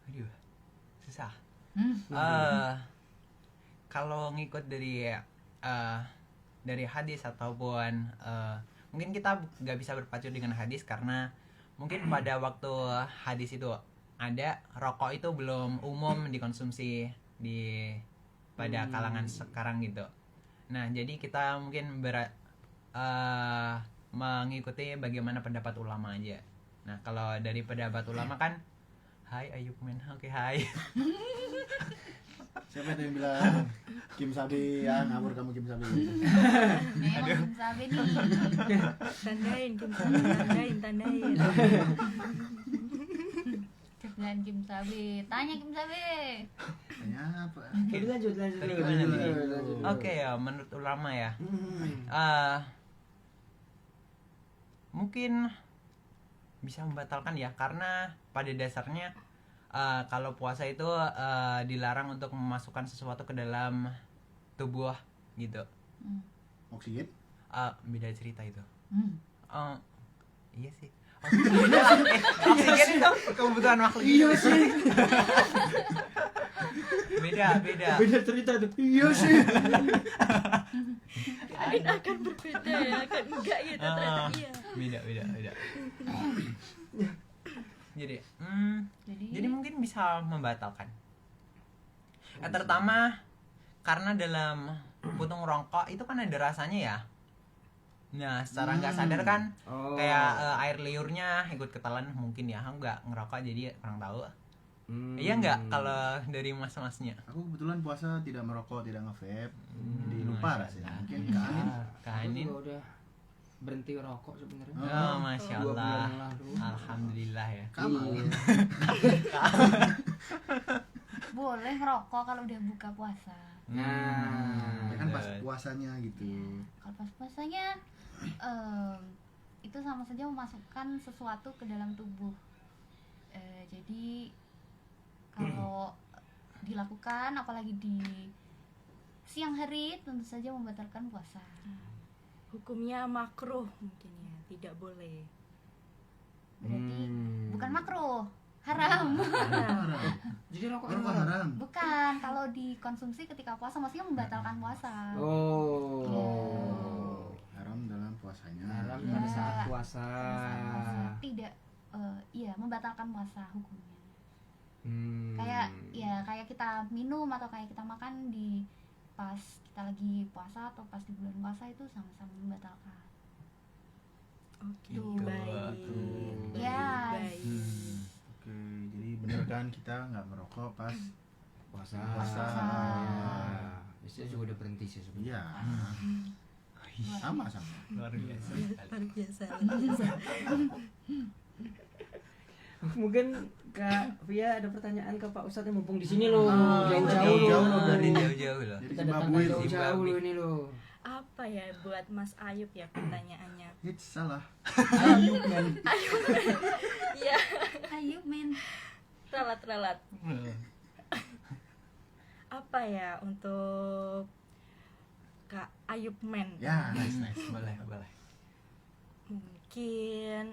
Aduh, susah. kalau ngikut dari hadis ataupun mungkin kita nggak bisa berpacu dengan hadis karena mungkin pada waktu hadis itu ada, rokok itu belum umum dikonsumsi pada kalangan sekarang gitu. Nah jadi kita mungkin mengikuti bagaimana pendapat ulama aja. Nah kalau dari pendapat ulama kan, hai Ayub men, oke hai. Siapa yang bilang Kim Sabi ya, ngawur kamu Kim Sabi. Memang Kim Sabi nih. Tandain Kim Sabi, tandain. Kebetulan Kim Sabi. Tanya Kim Sabi. Tanya apa? Lanjut. Oke ya, menurut ulama ya, mungkin bisa membatalkan ya, karena pada dasarnya kalau puasa itu dilarang untuk memasukkan sesuatu ke dalam tubuh gitu. Oksigen? Beda cerita itu. Iya sih. Oksigen itu kebutuhan makhluk. Iya sih. Beda cerita tuh. Iya sih. Akan berbeda ya, akan enggak gitu ternyata iya. Beda. Jadi mungkin bisa membatalkan. Terutama karena dalam puntung rokok itu kan ada rasanya ya. Nah secara nggak sadar kan kayak air liurnya ikut ketelan mungkin ya. Aku nggak ngerokok jadi kurang tahu. Iya nggak kalau dari mas-masnya? Aku kebetulan puasa tidak merokok, tidak nge-vape, jadi lupa rasanya. Mungkin Kanin Aku udah berhenti rokok sebenarnya. Oh, masya 2 bulan Allah. yang lalu. Alhamdulillah ya. kamu. Boleh ngerokok kalau udah buka puasa. Ya kan pas puasanya gitu. Kalau pas puasanya itu sama saja memasukkan sesuatu ke dalam tubuh. Jadi kalau dilakukan apalagi di siang hari tentu saja membatalkan puasa. Hukumnya makruh mungkin ya, tidak boleh. Berarti bukan makruh, haram. Jadi rokok Rokok haram. Bukan, kalau dikonsumsi ketika puasa maksudnya membatalkan puasa. Haram dalam puasanya. Haram Iya. pada saat puasa. Tidak, iya membatalkan puasa hukumnya. Hmm. Kayak kita minum atau kayak kita makan di pas kita lagi puasa atau pas di bulan puasa itu sama-sama membatalkan. Oke, Tuh. baik. Yes. Baik. Oke, jadi bener kan kita nggak merokok pas Puasa. Puasa. Biasanya juga udah berhenti sih sebenarnya. Iya. Sama. Luar biasa. Luar biasa. Mungkin Kak Via ada pertanyaan ke Pak Ustadz yang mumpung di sini loh. jauh-jauh loh dari dari- jauh-jauh loh. Jadi Kita datang Zimbabwe jauh-jauh Zimbabwe. loh ini loh. Apa ya buat Mas Ayub ya pertanyaannya? It's salah. Ayub men. Iya, Ayo men. ralat. Apa ya untuk Kak Ayub Men? Ya, nice. Boleh. Mungkin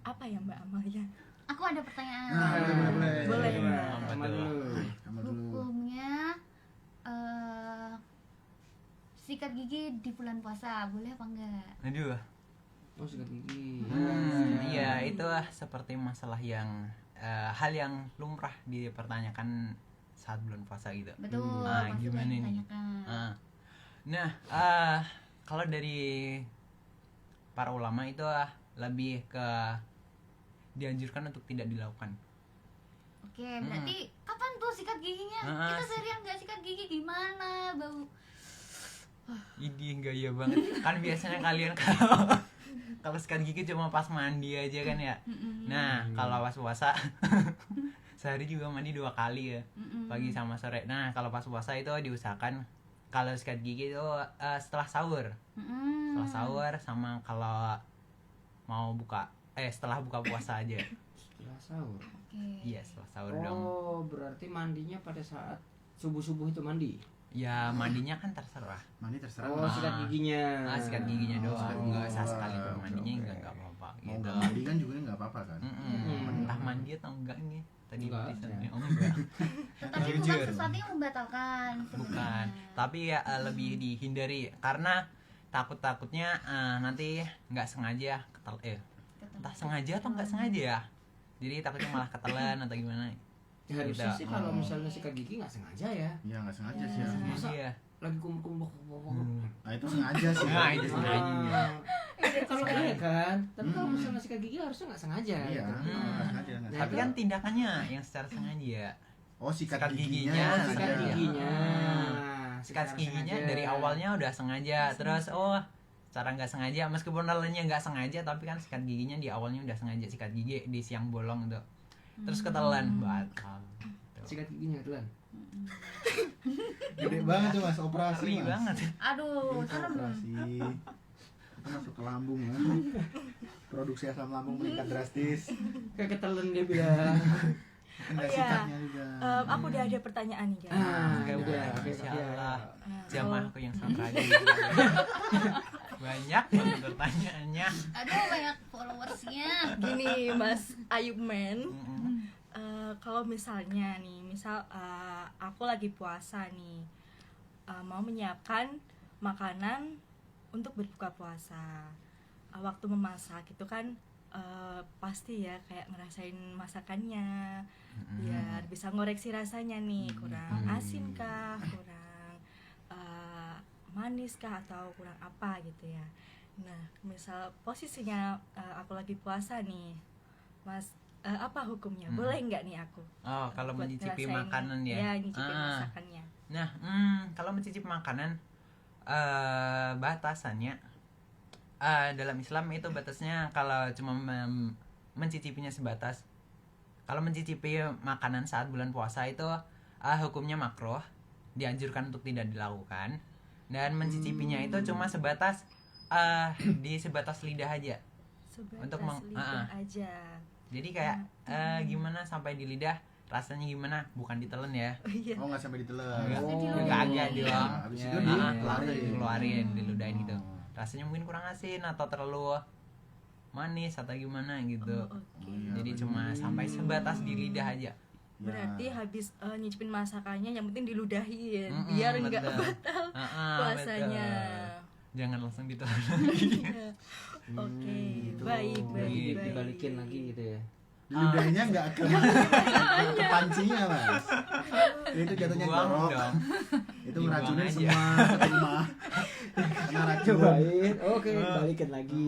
apa ya Mbak Amalia? Aku ada pertanyaan. Boleh. Sama dulu. Kamu dulu. Hukumnya sikat gigi di bulan puasa boleh apa enggak? Aduh. Oh sikat gigi. Iya, itu seperti masalah yang hal yang lumrah dipertanyakan saat bulan puasa gitu. Betul. Ah, masih gimana banyak nih? ditanyakan. Nah, kalau dari para ulama itu lebih ke dianjurkan untuk tidak dilakukan. Oke, berarti kapan tuh sikat giginya? Kita seharian nggak sikat gigi gimana? Bau. Ini gaya banget. Kan biasanya kalian kalau sikat gigi cuma pas mandi aja kan ya. Nah, kalau pas puasa sehari juga mandi 2 kali ya. Pagi sama sore. Nah, kalau pas puasa itu diusahakan kalau sikat gigi itu setelah sahur. Setelah sahur sama kalau mau setelah buka puasa aja. Setelah sahur. Oke. Iya, setelah sahur dong. Oh berarti mandinya pada saat subuh itu mandi. Ya mandinya kan terserah. Mandi terserah. Oh, sikat giginya. Sikat giginya doang. sikat gigi Enggak usah doang. sekali mandinya Oke. enggak apa-apa Mau gitu. nggak mandi kan juga nggak apa-apa kan. Entah mandi atau enggak nih. Tadi Enggak, tulisannya. ya. Oh enggak. Tapi bukan Jujur. sesuatu yang membatalkan Bukan. sebenarnya. Tapi ya lebih dihindari karena takutnya nanti nggak sengaja entah sengaja atau nggak sengaja ya. Jadi takutnya malah ketelan atau gimana. Harusnya Gitu. sih kalau misalnya sikat gigi nggak sengaja ya. Iya nggak sengaja sih. Ya. Masa Iya. lagi kumpul-kumpul. Nah itu sengaja sih. Nah, itu sengaja. Kalau iya kan, tapi kalau misalnya sikat gigi harusnya nggak sengaja. Iya. gitu. Nggak sengaja. Nggak Nah, Tapi sengaja. kan tindakannya yang secara sengaja. Oh sikat sikat giginya. giginya, sengaja. Sikat giginya. Sikat Secara giginya sengaja. dari awalnya udah sengaja. Terus cara nggak sengaja meskipun nelennya nggak sengaja tapi kan sikat giginya di awalnya udah sengaja sikat gigi di siang bolong tuh. Terus ketelan batal. Sikat giginya tuan. Gede banget tuh mas operasi. Ngeri Mas. banget. Aduh, Itu serem. operasi. Itu masuk ke lambung ya. Produksi asam lambung meningkat drastis. Kayak ketelan dia bilang. Enggak Iya. sikatnya juga. Aku udah ada pertanyaan nih guys. Oke, udah. Masya Allah. Nah, Jamaahku yang sangat rajin. Banyak banget pertanyaannya. Aduh, banyak followersnya. gini Mas Ayub Men, Mm-mm. kalau misalnya nih, aku lagi puasa nih, mau menyiapkan makanan untuk berbuka puasa. Waktu memasak itu kan pasti ya kayak ngerasain masakannya, biar bisa ngoreksi rasanya nih, kurang asin kah, kurang manis kah, atau kurang apa gitu ya. Nah, misal posisinya aku lagi puasa nih, Mas, apa hukumnya? Boleh nggak nih aku? Oh, kalau buat mencicipi ngerasain- makanan ya. Ya, nyicipin Ah. masakannya. Nah, kalau mencicipi makanan batasannya dalam Islam itu batasnya kalau cuma mencicipinya sebatas kalau mencicipi makanan saat bulan puasa itu hukumnya makruh, dianjurkan untuk tidak dilakukan, dan mencicipinya itu cuma sebatas di sebatas lidah aja. Sebatas Untuk lidah aja. Jadi kayak gimana sampai di lidah rasanya gimana, bukan ditelan ya. Oh iya. Oh nggak sampai ditelan. Enggak. Oh. Enggak agak doang. Habis Ya, itu ya, ya. Keluarin, diludahin gitu. Oh. Rasanya mungkin kurang asin atau terlalu manis atau gimana gitu. Oh, oke. Iya, Jadi bener. cuma sampai sebatas di lidah aja. Berarti Ya. habis nyicipin masakannya yang penting diludahin Mm-mm, biar nggak betul. batal Ah, puasanya. betul. Jangan langsung ditelan lagi. Oke, gitu. baik, baik, baik. Dibalikin lagi gitu ya. Lidahnya nggak ke pancinya mas. Itu jatuhnya Dibuang jorok. dong. Itu Dibuang ngeracunin aja. semua satu rumah. Karena racun. Cobain. Oke, balikin lagi.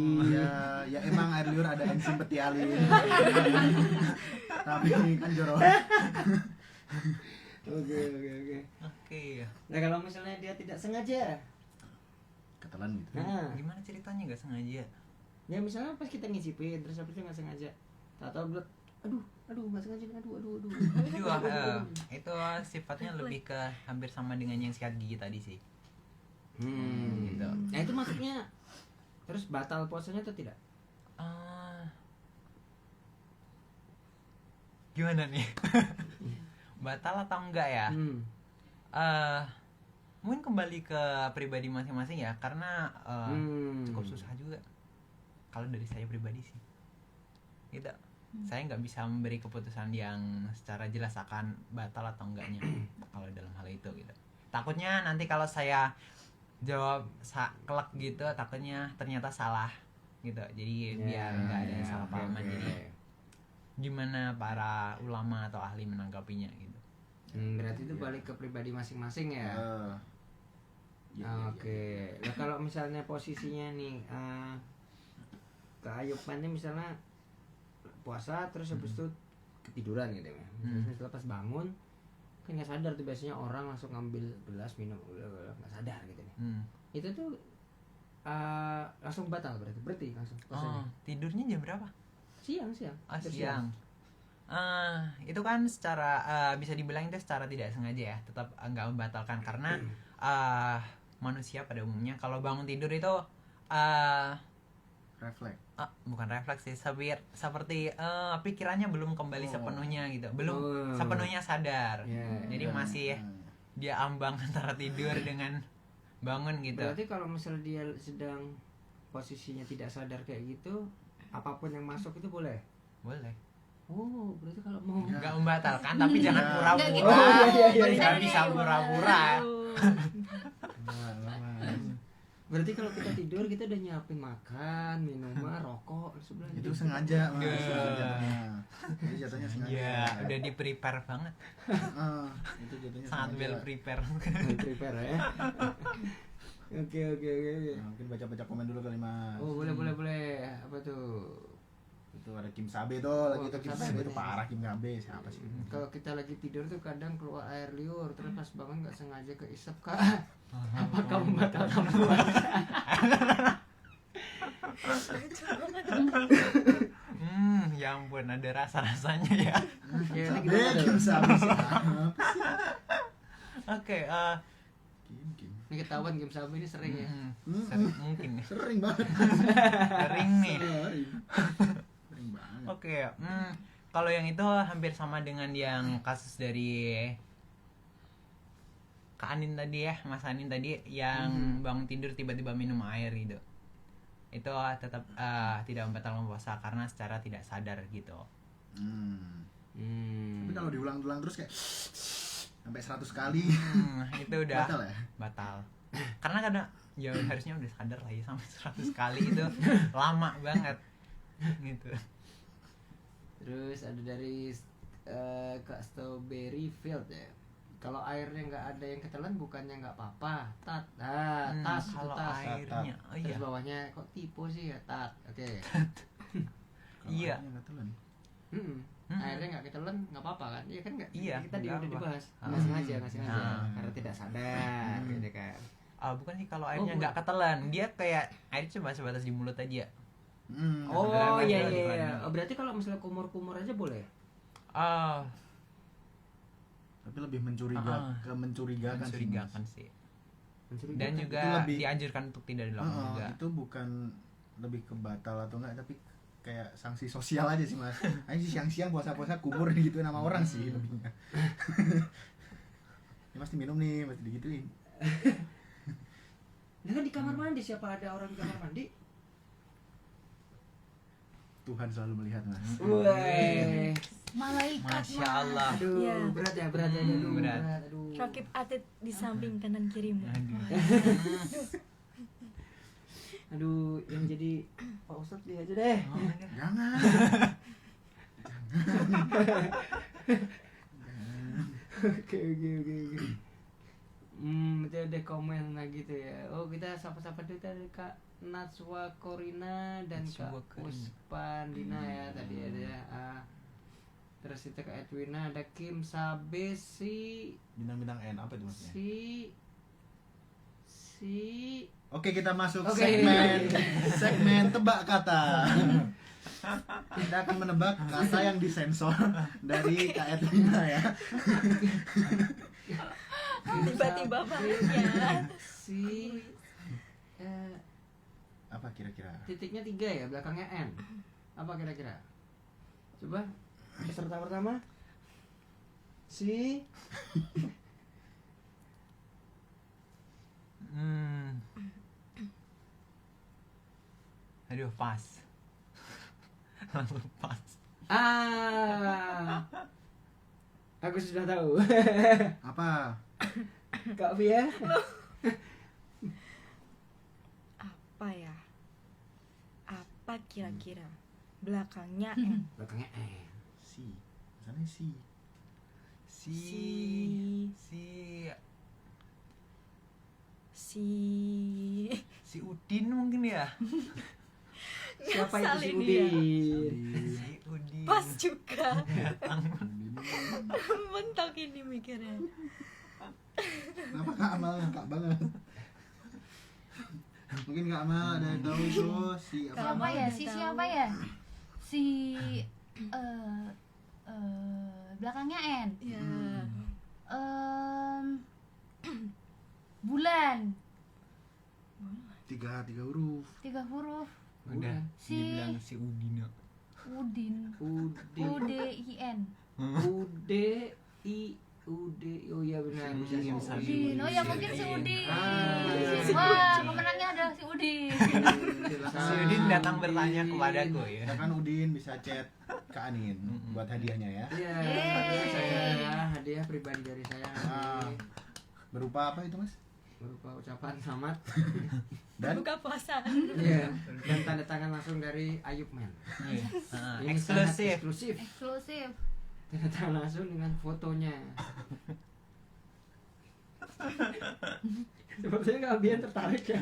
Ya emang air liur ada enzim petialin. Tapi kan jorok. Oke. Oke. Nah, kalau misalnya dia tidak sengaja. Ketelan gitu. Nah, Gimana ceritanya nggak sengaja? ya misalnya pas kita ngicipin terus habis itu nggak sengaja. Tahu bilang, aduh nggak sengaja, aduh. Itu sifatnya lebih ke hampir sama dengan yang sikat gigi tadi sih. Gitu. Nah itu maksudnya terus batal puasanya atau tidak? Gimana nih? Batal atau enggak ya? Mungkin kembali ke pribadi masing-masing ya, karena cukup susah juga kalau dari saya pribadi sih. Gitu. Saya nggak bisa memberi keputusan yang secara jelas akan batal atau enggaknya kalau dalam hal itu gitu. Takutnya nanti kalau saya jawab kelak gitu, takutnya ternyata salah gitu. Jadi biar nggak ada salah pahaman. Jadi gimana para ulama atau ahli menanggapinya gitu. Berarti itu balik ke pribadi masing-masing ya. Oke. Nah kalau misalnya posisinya nih keayupan nih misalnya puasa terus habis itu ketiduran gitu ya. Terus setelah pas bangun kan nggak sadar tuh biasanya orang langsung ngambil gelas minum nggak sadar gitu nih. Itu tuh langsung batal berarti langsung puasanya. Tidurnya jam berapa? Siang. Siang. Itu kan secara bisa dibilang itu secara tidak sengaja ya, tetap nggak membatalkan karena manusia pada umumnya kalau bangun tidur itu Refleks. bukan refleks sih, seperti pikirannya belum kembali sepenuhnya gitu, belum sepenuhnya sadar. Yeah. Jadi masih dia ambang antara tidur dengan bangun gitu. Berarti kalau misal dia sedang posisinya tidak sadar kayak gitu, apapun yang masuk itu boleh? Boleh. Oh, berarti kalau mau Nggak membatalkan tapi jangan Nggak pura-pura. gitu. Oh, iya, iya, iya. Nggak bisa pura-pura. berarti kalau kita tidur kita udah nyiapin makan, minuman, rokok sebelahnya. Itu sengaja Mas. Iya. Sengaja. Jadi jatuhnya sengaja. Iya, udah di prepare banget. Itu jatuhnya Sangat sengaja. well prepare. Prepare ya. Oke. Nah, mungkin baca-baca komen dulu kali Mas. Oh, boleh. Apa tuh? Itu ada Kim Sabe tuh, lagi Oh, itu Kim Kim Sabe Sabe itu nih. parah. Kim Sabe siapa sih? Kalau kita lagi tidur tuh kadang keluar air liur, terus pas bangun nggak sengaja keisep kak. Apa kamu membatalkan puasa? Ya ampun, ada rasa-rasanya ya. Ya, ini Sabe, kita Kim Sabe siapa? Oke, Kim. ini ketahuan game sabi ini sering ya. mungkin nih. Sering banget. Sering nih. Sering banget. Oke, kalau yang itu hampir sama dengan yang kasus dari Kak Anin tadi ya, Mas Anin tadi yang bangun tidur tiba-tiba minum air gitu. Itu tetap tidak membatalkan puasa karena secara tidak sadar gitu. Tapi kalau diulang-ulang terus kayak sampai 100 kali Itu udah batal ya? batal. Karena kadang ya harusnya udah sadar lah ya, sampai 100 kali itu lama banget gitu. Terus ada dari Kak Strawberry Field ya. Kalau airnya nggak ada yang ketelan bukannya nggak apa-apa. Tas itu Kalau tas. airnya, oh Terus iya. bawahnya kok tipu sih ya tat. Oke. Kalau Iya. airnya nggak telan. Airnya nggak ketelan nggak apa-apa kan? Iya kan nggak? Iya, Kita nggak udah apa. dibahas. Nggak sengaja karena tidak sadar gitu kan. Bukan sih, kalau airnya bukan. nggak ketelan, dia kayak air cuma sebatas di mulut aja. Oh Ketelan iya aja iya. bukan. Iya. Oh, berarti kalau misalnya kumur-kumur aja boleh? Tapi lebih mencurigakan Mencurigakan sih. Mencurigakan. Dan juga Itu lebih- dianjurkan untuk tidak dilakukan juga. Itu bukan lebih ke batal atau enggak, tapi kayak sanksi sosial aja sih Mas. Ayo siang-siang puasa-puasa kumur gitu nama orang sih lebihnya. Ini pasti minum nih, pasti digituin. Nah kan di kamar mandi siapa ada orang di kamar mandi? Tuhan selalu melihat Mas. Weh. Malaikat Masya Allah. Aduh, Iya. berat ya, aduh, berat. aduh. Rakib atlet di samping kanan kirimu. Aduh, yang jadi Pak Ustadz lihat aja deh. Jangan. Oke. Itu ada komen lagi tuh ya. Oh, kita sapa-sapa dulu tadi Kak Natswa Korina dan Natswa Kak Korina. Uspandina ya tadi ada ya. Terus itu Kak Edwina, ada Kim Sabe Bintang-bintang N apa itu maksudnya? si Oke, kita masuk Oke. segmen tebak kata. Kita akan menebak kata yang disensor dari Kak Edwina ya. Tiba-tiba banyak. Apa kira-kira? titiknya 3 ya, belakangnya N. Apa kira-kira? Coba peserta pertama. Aduh, pas. Langsung pas. Aku sudah tahu. Apa? Kak Via. Apa ya? Apa kira-kira? Belakangnya N. Belakangnya N. Si. Misalnya si. Si Udin mungkin ya. Siapa itu si Ngesalin Udin? Si Udin. Pas juga. Datang. Mentok ini mikirnya. Kenapa Kak Amal ngakak banget? Mungkin Kak Amal ada yang tahu itu si Siapa apa? ya? Tahu. Siapa ya? Si belakangnya N. Ya. Bulan. Tiga huruf. 3 huruf. Udah dibilang si Udin. Udin. Udin. UDIN. UDI Udi, oh iya benar bisa Udin, si Udin, oh ya mungkin si Udin. Ah. Wah, pemenangnya adalah si Udin. Si Udin datang bertanya kepadaku ya. Silakan Udin bisa chat ke Anin buat hadiahnya ya. Iya, Yeay. saya hadiah pribadi dari saya Ah. Berupa apa itu Mas? berupa ucapan selamat Dan Buka puasa. iya dan tanda tangan langsung dari Ayub Men. Ini sangat Eksklusif. eksklusif. Eksklusif. Tanda tangan langsung dengan fotonya. Sepertinya Kak Bian tertarik ya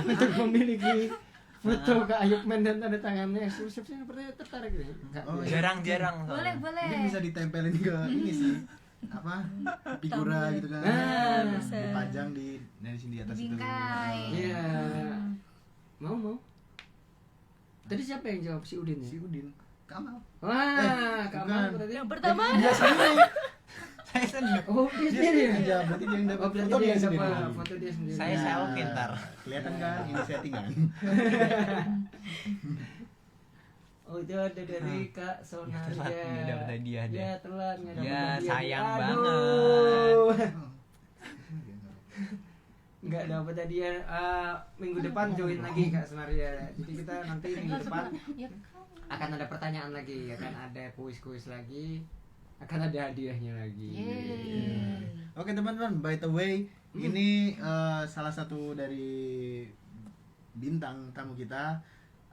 untuk memiliki foto Kak Ayub Men dan tanda tangannya eksklusif sih, sepertinya tertarik nih. Oh, Jarang-jarang. Boleh, boleh. mungkin bisa ditempelin ke ini sih. Apa? Figura gitu kan. Ah, bisa. Dipajang di dari sini di atas itu. Bingkai. Iya. Mau. Tadi siapa yang jawab, si Udin ya? Si Udin. Kamal. Wah, bukan. Kamal berarti. Yang pertama Dia sendiri. Saya sendiri. Oh, dia Dia sendiri ya? aja, berarti dia yang Oh, dapat berarti foto dia dia yang sendiri. dapat foto dia sendiri. Saya selalu pintar. Kelihatan kan ini settingan. Oh, itu ada dari Kak Sonaria. telat nggak dapat hadiah dia. Ya, telat nggak dapat Ya, hadiah. sayang Aduh. Nggak dapat hadiah. Minggu depan join lagi Kak Sonaria. Jadi kita nanti minggu depan Ya, akan ada pertanyaan lagi, akan ada kuis-kuis lagi, akan ada hadiahnya lagi. yeay. Oke teman-teman, by the way, ini salah satu dari bintang tamu kita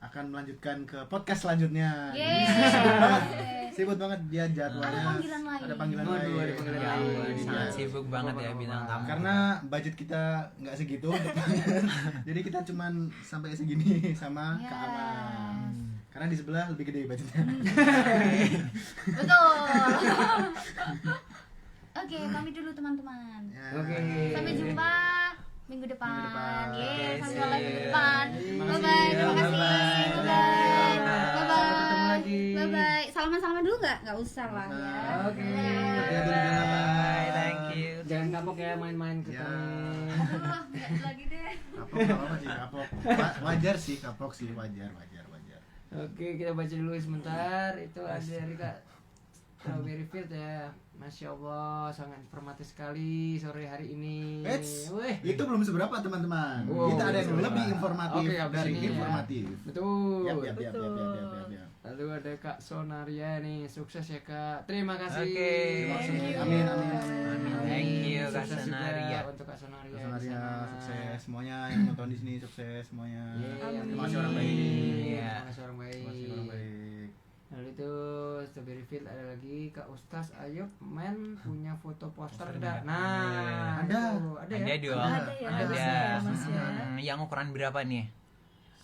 akan melanjutkan ke podcast selanjutnya. Yeay. Sibuk banget dia jadwalnya. Ada panggilan lain. Ada panggilan Waduh, lain. ada panggilan Ya lain. ampun, Jadi sangat dia- sibuk banget ya bintang tamu. Karena budget kita nggak segitu, jadi kita cuman sampai segini sama Yes. Kak Aman. Karena di sebelah lebih gede budgetnya. Betul. Oke, kami dulu teman-teman. Ya. Oke. Sampai jumpa minggu depan. Minggu depan. Yeay, Oke, sampai see jumpa you. minggu depan. Terima Bye kasih. bye. Terima kasih. Bye-bye. Bye bye. Bye-bye. Bye Ketemu lagi. bye. Bye bye. Salaman-salaman dulu nggak? Nggak usah lah ya. Oke. Bye, thank you. Jangan kapok ya main-main ke Ya. kami. Aduh, nggak lagi deh. Kapok nggak apa sih kapok. Wajar sih kapok sih wajar. Oke, kita baca dulu sebentar. Itu ada dari Kak Strawberry Field ya. Masya Allah, sangat informatif sekali sore hari ini. Eits, Wih. itu belum seberapa teman-teman. Wow, Kita ada yang seberapa. lebih informatif Oke, habis dari ini ya. informatif. Betul. Yap. Lalu ada Kak Sonaria nih, sukses ya Kak. Terima kasih. Oke. Amin. Thank you, Kak Sukses juga Sonaria. untuk Kak Sonaria. di Sonaria sana. sukses semuanya yang nonton di sini sukses semuanya. Yeay, Terima kasih orang baik. Iya. Terima kasih orang baik. Terima kasih orang baik. Lalu itu Strawberry Field ada lagi Kak Ustaz Ayub Men punya foto poster Poster enggak? enggak? Nah, Ada. itu. Ada Ada ya? dong. Ada ya, Ada. Mas ya, Mas ya. Yang ukuran berapa nih?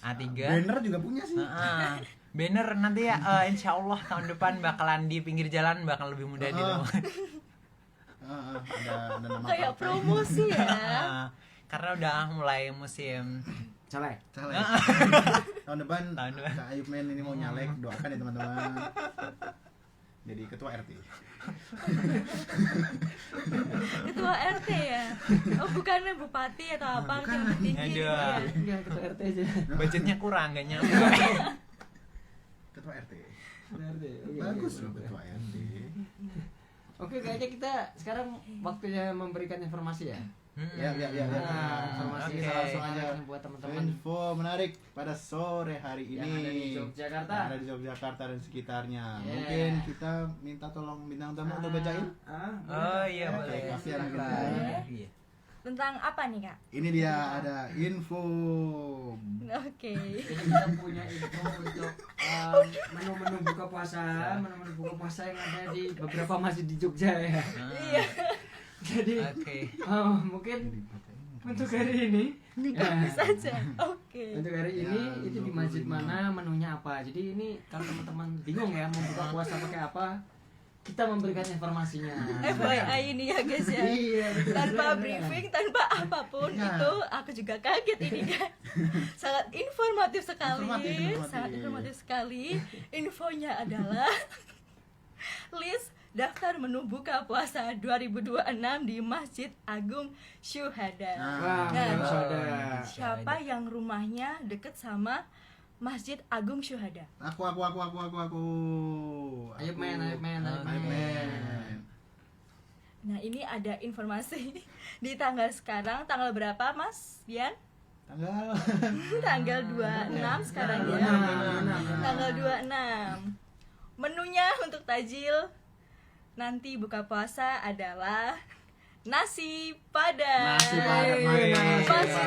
A3. Banner juga punya sih. Heeh. Banner nanti ya insya Allah tahun depan bakalan di pinggir jalan bakal lebih mudah ditemukan. Ada nama Kayak partai. promosi ya. Karena udah mulai musim. Caleg. Salah ya? Tahun depan Tahun depan. Kak Ayub Men ini mau nyalek, doakan ya teman-teman. Jadi ketua RT. Ketua RT ya. Oh, bukannya bupati atau apa bukan. yang tinggi. Aduh. Ya. Enggak ketua RT aja. Budgetnya kurang gak nyampe. Ketua RT. RT. Oke, Bagus oke. loh ketua RT. Oke, kayaknya kita sekarang waktunya memberikan informasi ya. Ya. Nah, informasi Oke. kita langsung aja buat teman-teman Info menarik pada sore hari ini yang ada di Yogyakarta. Yang ada di Yogyakarta dan sekitarnya. Yeah. Mungkin kita minta tolong bintang tamu untuk bacain. Oh iya Oke, boleh. kasihan kita. Iya. Tentang apa nih, Kak? Ini dia ada info. Oke. Jadi kita punya info untuk menu-menu buka puasa, menu-menu buka puasa yang ada di beberapa masjid di Jogja ya. Iya. Jadi Oke. mungkin untuk hari ini Dikopi saja. Oke. untuk hari ini itu di masjid mana, menunya apa. Jadi ini kalau teman-teman bingung ya mau buka puasa pakai apa, kita memberikan informasinya. FYI ini ya guys ya. Iya, betul. Tanpa briefing, tanpa apapun Ya. itu aku juga kaget ini kan. Sangat informatif sekali. Informatif. Sangat informatif sekali. Infonya adalah list daftar menu buka puasa 2026 di Masjid Agung Syuhada. Wah, Nah, saudara. siapa yang rumahnya deket sama Masjid Agung Syuhada? Aku. Ayub men. Ayub Men. Nah, ini ada informasi di tanggal sekarang, tanggal berapa Mas Bian? Tanggal 26 sekarang ya. Tanggal 26. Menunya untuk tajil nanti buka puasa adalah nasi padang. Masjid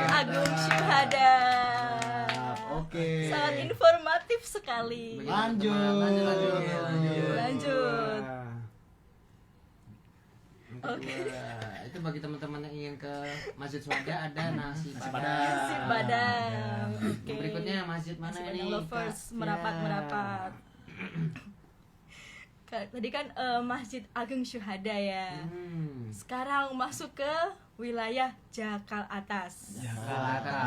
Agung Syuhada. Oke. Sangat informatif sekali. Lanjut. Oke. Itu bagi teman-teman yang ingin ke Masjid Syuhada ada nasi padang. Nasi padang. Oke. Berikutnya masjid mana Nasi ini? padang lovers Kak? merapat. Tadi kan Masjid Agung Syuhada ya. Sekarang masuk ke wilayah Jakal Atas.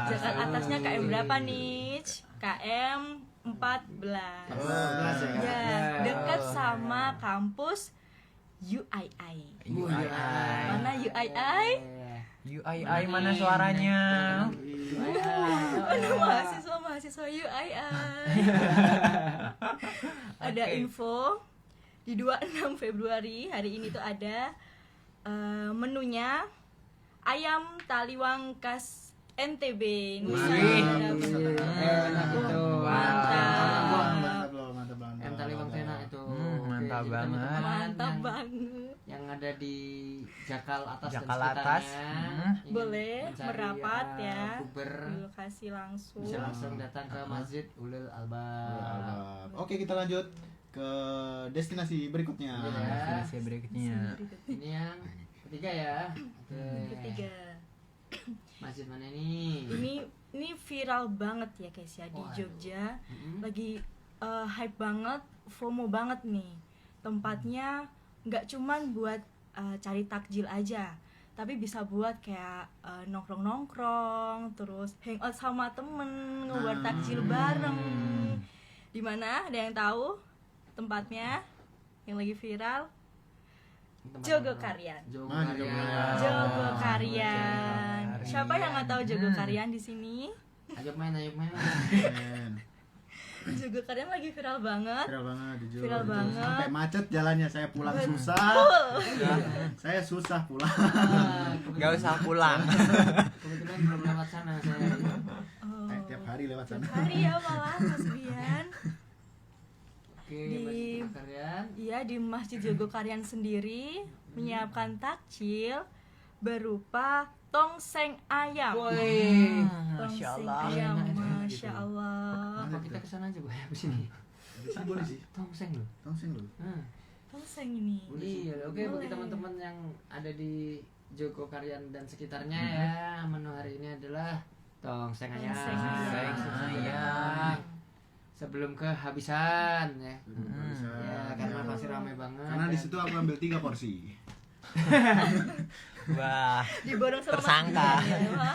Jakal Atasnya KM berapa nih? KM 14. Ya, dekat sama kampus UII. Mana UII? UII mana suaranya? Mana mahasiswa UII? Ada info di 26 Februari hari ini tuh ada menunya ayam taliwang khas NTB Nusa Tenggara Barat. Mantap. Ayam taliwang enak itu. Mantap Oke, jadi banget. teman-teman Mantap yang- banget. Yang ada di Jakal Atas Jakal dan Atas, sekitarnya, ingin Boleh mencari, merapat ya. Puber, Di lokasi langsung. bisa langsung datang ke Masjid Ulul Albab. Oke, kita lanjut ke destinasi berikutnya. Destinasi berikutnya. Ini yang ketiga ya. Oke. Ketiga. Masjid mana ini? Ini viral banget ya guys ya di Waduh. Jogja. Mm-mm. Lagi hype banget, FOMO banget nih. Tempatnya nggak cuman buat cari takjil aja, tapi bisa buat kayak nongkrong-nongkrong, terus hangout sama temen, ngebuat takjil bareng. Dimana ada yang tahu tempatnya yang lagi viral? Jogokarian. Jogokarian. Jogokarian. Siapa yang nggak tahu Jogokarian di sini? Ayo main. Jogokarian lagi viral banget. Viral banget. Sampai macet jalannya, saya pulang Betul. susah. Saya susah pulang. Gak usah pulang. Kebetulan belum lewat sana saya. Oh. Tiap hari lewat sana. Hari ya malah Mas Bian. Oke, Di- Masjid Jogokarian. Iya, di Masjid Jogokarian sendiri menyiapkan takjil berupa tongseng ayam. Woi. Masya Tongseng Allah. ayam, Enak, enak, Masya gitu. Allah. Apa kita kesana aja gue di sini? Di sini boleh sih. Tongseng loh. Tongseng lu. Tongseng ini. Iya, oke Boleh. bagi teman-teman yang ada di Jogokarian dan sekitarnya ya, menu hari ini adalah tongseng ayam. Tongseng ayam. Tongseng ayam. Sebelum kehabisan ya. Ya, karena pasti ramai banget. Karena di dan- situ aku ambil 3 porsi. Wah, Diborong sama Mas Tersangka. Bian ya. Wah.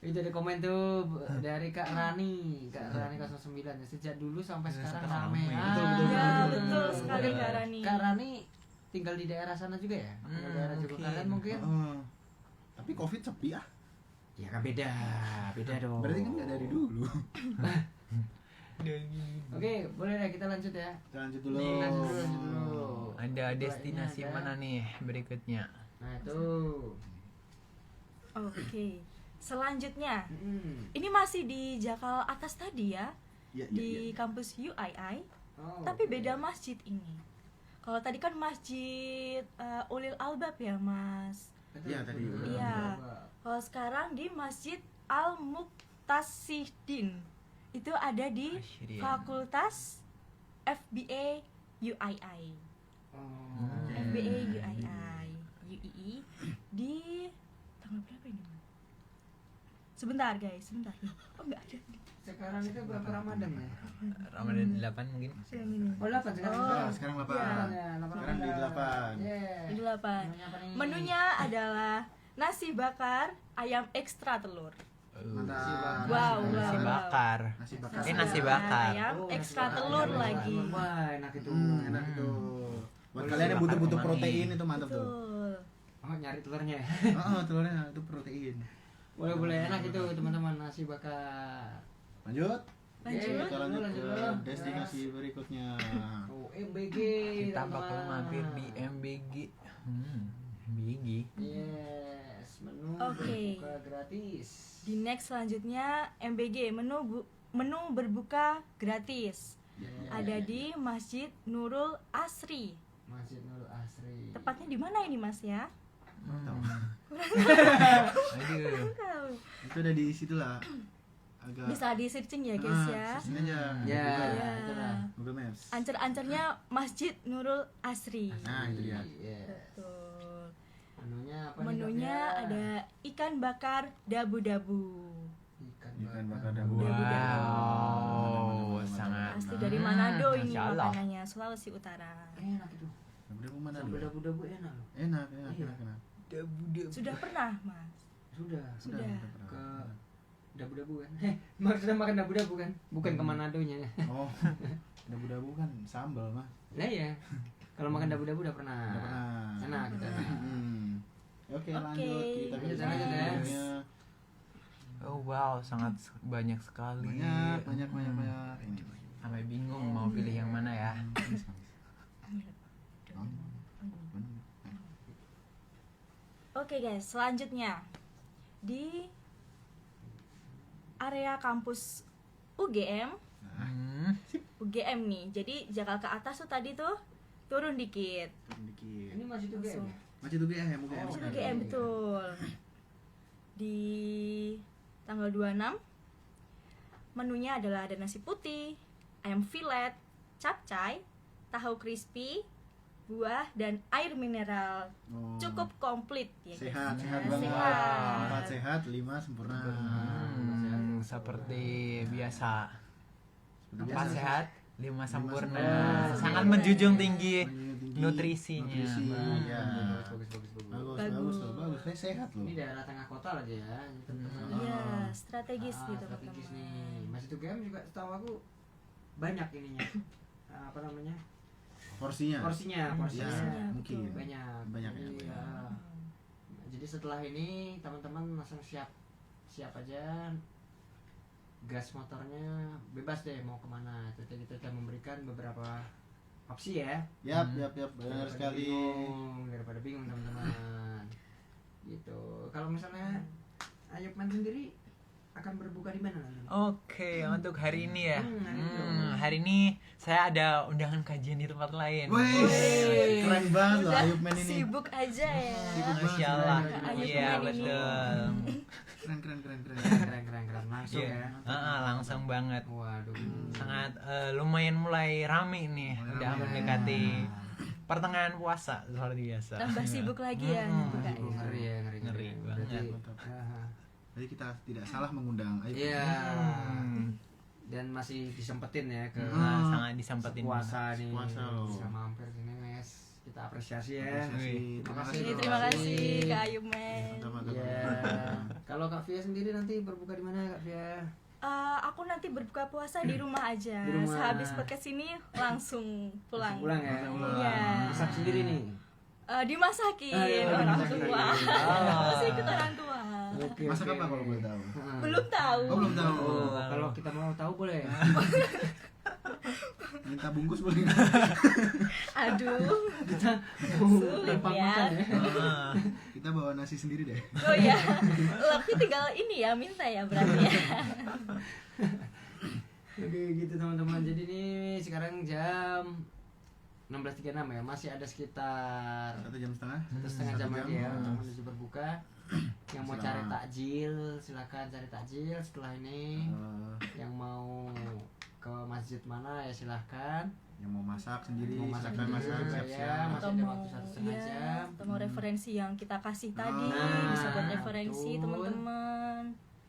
Itu ada komen tuh dari Kak Rani 09 ya. Sejak dulu sampai sekarang ramai. Betul. Ya, betul sekali Kak Rani. Kak Rani tinggal di daerah sana juga ya? Tinggal di daerah Jogokarian mungkin? Tapi Covid sepi ah. Ya kan beda dong. Berarti kan nggak dari dulu. Oke, boleh deh kita lanjut ya. Kita lanjut dulu. Lanjut dulu. ada destinasi Ada. mana nih berikutnya? Nah itu. Oke. Selanjutnya, Mm. ini masih di Jakal Atas tadi ya, Iya, di iya. kampus UII, Oh, tapi oke. beda masjid ini. Kalau tadi kan Masjid Ulil Albab ya, Mas. Betul, Iya, tadi. betul. Iya. Kalau sekarang di Masjid Al Muqtasidin. Itu ada di Asyri. Fakultas FBA UII. Oh. FBA UII di tanggal berapa ini? Sebentar guys, sebentar. Oh enggak ada. Sekarang itu berapa Ramadan ya? Ramadan 8 mungkin. Yang ini. Oh 8 sekarang. Oh. Sekarang 8. Ya, Sekarang di 8. Yeah. Ini 8. Menunya apa nih? Menunya adalah nasi bakar ayam ekstra telur. Mantap. Wow, Nasi wow. bakar. Nasi bakar. Ini nasi bakar. Ayam Oh, ekstra nasi telur bakar. lagi. Wah, enak itu. Enak itu. Buat Boleh kalian yang bakar butuh-butuh kemana protein nih? itu mantap tuh. Betul. Oh, nyari telurnya. Telurnya itu protein. Boleh enak itu teman-teman nasi bakar. Lanjut. Lanjut. Kita lanjut lanjut ke dulu. destinasi berikutnya. Oh, MBG. Kita teman-teman. bakal mampir di MBG. MBG. Yes, menu Oke. berbuka gratis. Di next selanjutnya MBG, menu berbuka gratis. Ada di Masjid Nurul Asri. Masjid Nurul Asri. Tepatnya di mana ini Mas ya? Aduh. Tahu. Itu ada di situ lah. Agak Bisa di searching ya guys ya. searching aja. Ya, Ya. itulah. Google Maps. Ancer-ancernya Masjid Nurul Asri. Nah, itu dia. Yes. Betul. Menunya apa nih, Menunya Kak? ada ikan bakar dabu-dabu. Ikan bakar dabu. Wow, sangat. Asli dari Manado ini Masya Allah. makanannya, Sulawesi Utara. Enak itu. Dabu mana Sambil dulu? dabu-dabu enak loh. Enak, Iya. enak. Sudah pernah, Mas? Sudah. Sudah. Ke dabu-dabu kan? Maksudnya makan dabu-dabu kan? Bukan ke Manadonya. Oh, dabu-dabu kan sambal mah. Nah ya. Kalau makan dabu-dabu udah pernah. Udah pernah. Enak gitu. Oke, Oke. lanjut kita ke Lanjut, lanjut ya. destinasinya. Oh wow, sangat banyak sekali. Banyak. Ini. Sampai bingung mau pilih yang mana ya. Oke guys, selanjutnya di area kampus UGM, UGM nih. Jadi jakal ke atas tuh tadi tuh turun dikit. Dikit. Ini masih tuh Langsung. game. Masih tuh UGM. Masih Oke. UGM betul. Di tanggal 26 menunya adalah ada nasi putih, ayam filet, capcay, tahu crispy, buah dan air mineral. Oh. Cukup komplit ya guys. Sehat Ya, banget. sehat. 4 sehat, 5 sempurna. Seperti biasa. Seperti 4 biasa. sehat, 5 sempurna. sempurna. Sangat menjunjung tinggi Tinggi nutrisinya. Nutrisi, ya. Bagus. Bagus. Sehat loh. Ini daerah tengah kota aja ya, teman-teman. Iya, strategis gitu strategis teman-teman. nih. Masih tuh game juga setahu aku banyak ininya. Apa namanya? Porsinya. Porsinya. Ya, mungkin. Banyak. ya. Iya. Jadi setelah ini teman-teman langsung siap aja. Gas motornya bebas deh mau kemana. Jadi kita akan memberikan beberapa opsi ya. Yap, benar sekali. Daripada bingung teman-teman. Gitu. Kalau misalnya Ayubman sendiri akan berbuka di mana? Oke, untuk hari ini ya. hari ini. Hari ini saya ada undangan kajian di tempat lain. Wih, keren banget loh Udah Ayub Men ini. sibuk aja ya. Masya Allah. Ayub Iya, Men ini. betul. Keren. Keren langsung Iya. ya. Langsung banget. Waduh. Sangat lumayan mulai rame nih. Udah rame. mendekati pertengahan puasa luar biasa. Tambah sibuk lagi ya nih buka ya. Ngeri ya, Ngeri banget. Aha. Jadi kita tidak salah mengundang Ayub. Iya. Hmm. Dan masih disempetin ya ke Sangat disempetin. puasa nih. Puasa loh. Bisa mampir sini Mes. Kita apresiasi ya. Terima kasih. Terima Terima kasih. kasih Kak Ayub Men. Sama-sama. Iya. Kalau Kak Via sendiri nanti berbuka di mana Kak Via? Aku nanti berbuka puasa di rumah aja. Di rumah. Sehabis podcast ini langsung pulang. Pulang ya. Iya. Masak sendiri nih. Dimasakin Iya, orang dimasakin. tua. Oh. Masih ikut orang tua. Oke. Masak apa kalau boleh tahu? Belum tahu. Oh, belum tahu. Oh, kalau kita mau tahu boleh. Minta bungkus boleh nggak? Aduh. Sulit Gampang ya. makan ya. Kita bawa nasi sendiri deh. Oh ya. Tapi tinggal ini ya minta ya berarti ya. Oke gitu teman-teman. Jadi nih sekarang jam 16.36 ya. Masih ada sekitar 1,5 jam. 1,5 jam lagi ya untuk menuju berbuka. Yang mau cari Silakan. takjil silakan cari takjil setelah ini. Yang mau ke masjid mana ya silahkan. Yang mau masak sendiri, Mau masak silakan sendiri, masak ya. siap-siap. Masih Atau ada mau waktu 1,5 jam. atau mau referensi yang kita kasih tadi Nah, bisa buat referensi betul. teman-teman.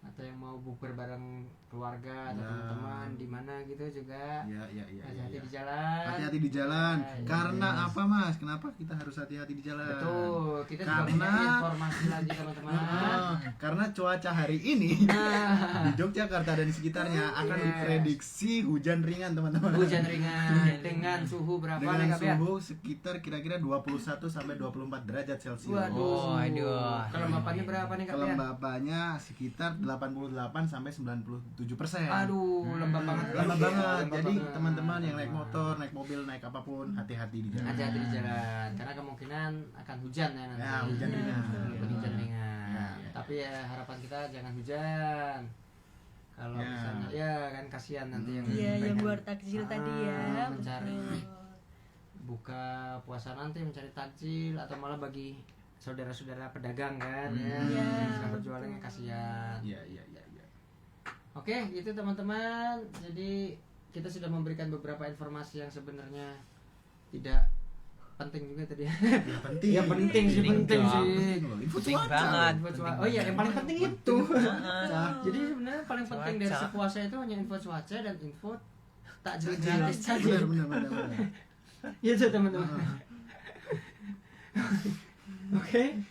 Atau yang mau bukber bareng keluarga atau Ya. teman-teman di mana gitu juga. Iya. Hati-hati di jalan. Hati-hati di jalan. Ya, ya. Karena apa Mas? Kenapa kita harus hati-hati di jalan? Betul, kita juga Karena- punya informasi lagi teman-teman. Karena cuaca hari ini Nah, di Yogyakarta dan sekitarnya akan Yes. diprediksi hujan ringan teman-teman. hujan ringan dengan suhu berapa nih dengan Kak Pia? suhu sekitar kira-kira 21 sampai 24 derajat Celcius. Waduh. Waduh. Kelembapannya berapa nih Kak Pia? Kelembapannya sekitar 80 88 sampai 97%. Aduh, lembab banget. Lama banget. Lembab Jadi banget. teman-teman yang naik motor, naik mobil, naik apapun, hati-hati di jalan. Hati-hati di jalan karena kemungkinan akan hujan ya nanti. Ya, hujan ringan. Hujan ringan. Ya. Tapi ya harapan kita jangan hujan. Kalau Ya. misalnya ya kan kasihan nanti yang Iya, yang pengen, buat takjil tadi ya. mencari betul. buka puasa nanti mencari takjil atau malah bagi saudara-saudara pedagang kan ya Iya. yang sedang berjualannya kasihan. Iya. Oke, itu teman-teman. Jadi kita sudah memberikan beberapa informasi yang sebenarnya tidak penting juga tadi. Yang penting. Ya penting sih, Penting penting dong. sih. Info Penting cuaca. banget. Info cuaca. Oh iya, yang paling penting itu. Cuaca. Jadi sebenarnya paling penting dari Cuaca. sepuasa itu hanya info cuaca dan info takjil Takjil. gratis saja. Benar. Itu teman-teman. Oke,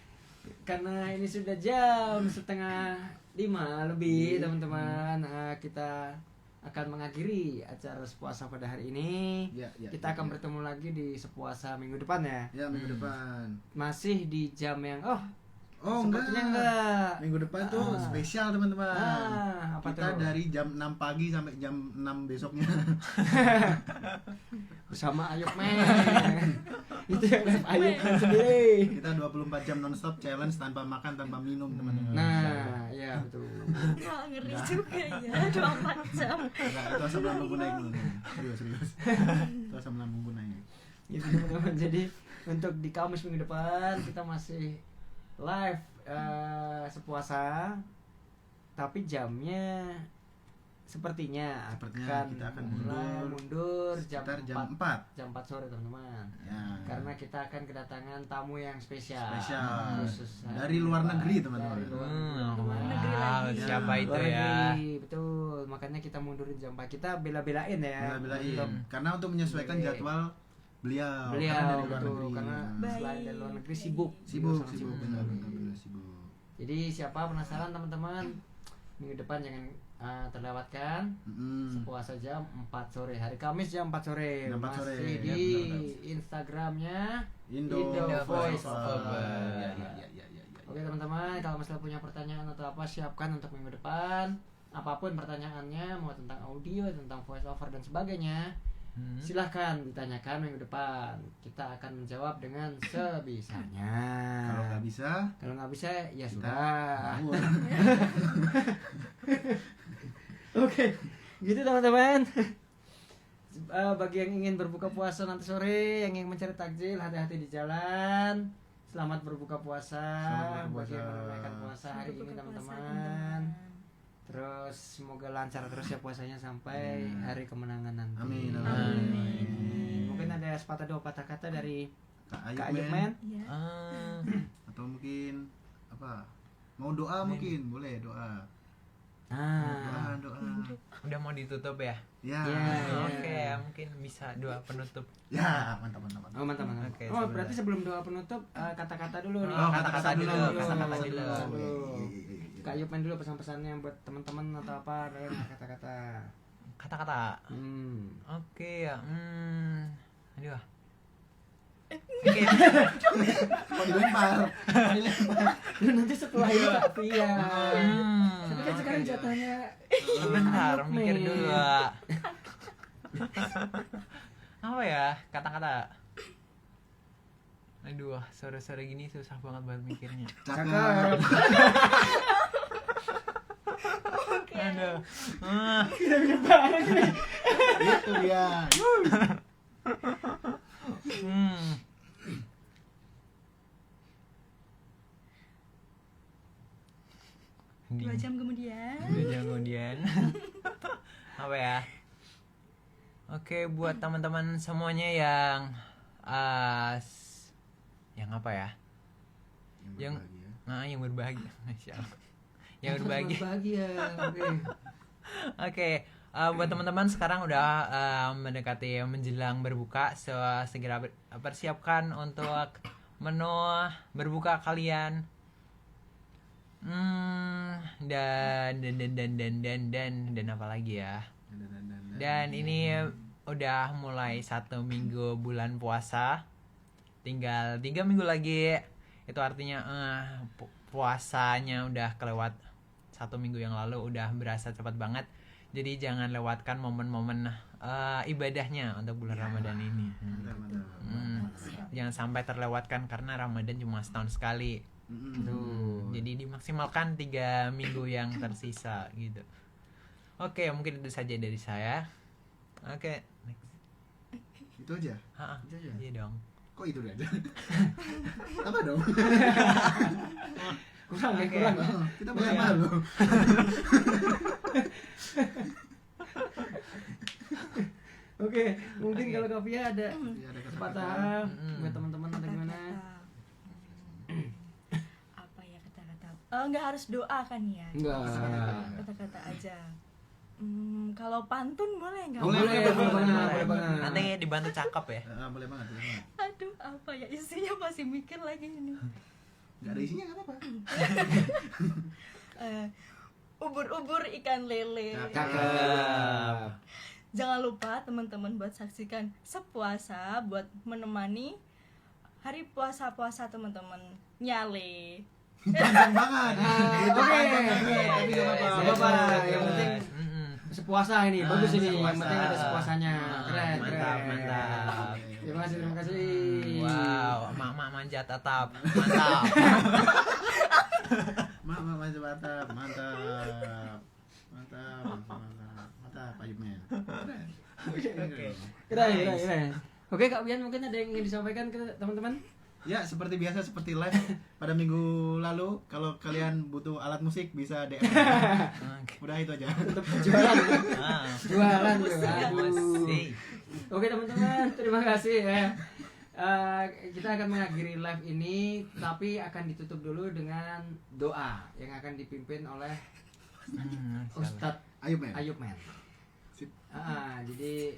karena ini sudah jam 4:30 lebih teman-teman, kita akan mengakhiri acara sepuasa pada hari ini. Ya. Kita akan bertemu lagi di sepuasa minggu depan ya. Ya, minggu depan. Masih di jam yang Oh, sepertinya enggak. Minggu depan tuh spesial teman-teman. Apa Kita tuh? dari jam 6 pagi sampai jam 6 besoknya. Bersama Ayub Men. Itu yang live Ayub Men sendiri. Kita 24 jam nonstop challenge tanpa makan, tanpa minum teman-teman. Nah, iya betul. Wah, ngeri juga ya 24 jam. Enggak, itu asam lambung naik dulu. Serius. Itu asam lambung naik. Gitu teman-teman. Jadi untuk di Kamis minggu depan kita masih live sepuasa, tapi jamnya sepertinya Kita akan mulai mundur jam sekitar 4 jam 4. sore teman-teman. Ya. Karena kita akan kedatangan tamu yang spesial. Spesial. Khusus Dari luar negeri, teman-teman. Dari luar negeri, teman-teman. Negeri lagi. Siapa Luar itu ya? negeri, betul. Makanya kita mundurin jam 4. Kita bela-belain ya. Bela-belain. Untuk Karena untuk menyesuaikan Iya. jadwal beliau karena beliau dari luar betul, negeri. karena Nah. selain dari luar negeri sibuk Sibuk, sangat benar sibuk. Jadi siapa penasaran teman-teman, minggu depan jangan terlewatkan sepuasa jam 4 sore, hari Kamis jam 4 sore. Jam 4 sore, Masih ya, di benar. Instagramnya Indo Voice Over. Over. Ya. Oke teman-teman, kalau misalnya punya pertanyaan atau apa, siapkan untuk minggu depan. Apapun pertanyaannya, mau tentang audio, tentang voice over dan sebagainya, silahkan ditanyakan minggu depan. Kita akan menjawab dengan sebisanya. Kalau nggak bisa, ya kita sudah. ngawur. Oke, gitu teman-teman. Bagi yang ingin berbuka puasa nanti sore, yang ingin mencari takjil, hati-hati di jalan. Selamat berbuka puasa. Selamat berbuka Bagi yang puasa. menunaikan puasa hari ini Berbuka puasa, teman-teman. Terus semoga lancar terus ya puasanya sampai hari kemenangan nanti. Amin. Mungkin ada sepatah dua patah kata dari Kak Kak Ayub Ayub Men. Men. Ya. Atau mungkin apa? Mau doa mungkin, boleh doa. Doa. Udah mau ditutup ya? Ya. Oke, mungkin bisa doa penutup. Ya, mantap. Oh mantap. Oke, Oh berarti sebelum doa penutup kata-kata dulu nih. Oh, kata-kata dulu, kata-kata dulu. Iya. Kak Ayub Main dulu pesan-pesannya buat teman-teman atau apa, ada kata-kata. Kata-kata. Oke ya. Aduh. Oke. Mau dilempar. Lu nanti setelah itu Kak Pia. Tapi kan Oke. sekarang jatahnya Bentar, Ayub mikir Men. dulu. Apa ya kata-kata? Aduh, sore-sore gini susah banget buat mikirnya. Cakep. Aduh. Itu dia. Dua jam kemudian. 2 jam kemudian. Apa ya? Oke, buat teman-teman semuanya yang apa ya? Yang berbahagia. Masya Allah. Yang berbahagia. Berbahagia. Oke, buat teman-teman sekarang udah mendekati menjelang berbuka, segera persiapkan untuk menu berbuka kalian. Dan apa lagi ya? Dan ini udah mulai 1 minggu bulan puasa, tinggal 3 minggu lagi. Itu artinya puasanya udah kelewat 1 minggu yang lalu udah berasa cepat banget. Jadi jangan lewatkan momen-momen ibadahnya untuk bulan Ramadan ini. Jangan sampai terlewatkan karena Ramadan cuma setahun sekali. Jadi dimaksimalkan 3 minggu yang tersisa gitu. Oke, mungkin itu saja dari saya. Oke, next. Itu aja. Itu aja. Iya dong. Kok itu aja? Apa dong? Kurang. Kita banyak malu. Oke, mungkin kalau Kavia ada sepatah buat teman-teman atau gimana? Apa ya kata-kata? Nggak harus doa kan ya? Enggak. Kata-kata aja. Kalau pantun boleh nggak? Boleh banget. Nanti dibantu cakep ya. Boleh banget. Aduh, apa ya isinya, masih mikir lagi ini. Gak ada isinya, gak apa-apa. Ubur-ubur ikan lele. Cakep. Jangan lupa teman-teman buat saksikan sepuasa buat menemani hari puasa-puasa teman-teman. Nyale. Panjang banget. Oke. Tapi gak apa-apa. Yang penting sepuasa ini bagus ini. Yang penting ada sepuasanya. Keren. Mantap. Terima kasih. Wow, mak manjat atap. Mantap. Mak mantap. Mantap, Ayub Men. Keren. Oke, Kak Bian, mungkin ada yang ingin disampaikan ke teman-teman? Ya, seperti biasa, seperti live pada minggu lalu. Kalau kalian butuh alat musik bisa DM. Udah itu aja. Untuk jualan. Jualan. Aduh. Oke teman-teman, terima kasih ya. Kita akan mengakhiri live ini, tapi akan ditutup dulu dengan doa yang akan dipimpin oleh Ustadz Ayub Men. Sip. Jadi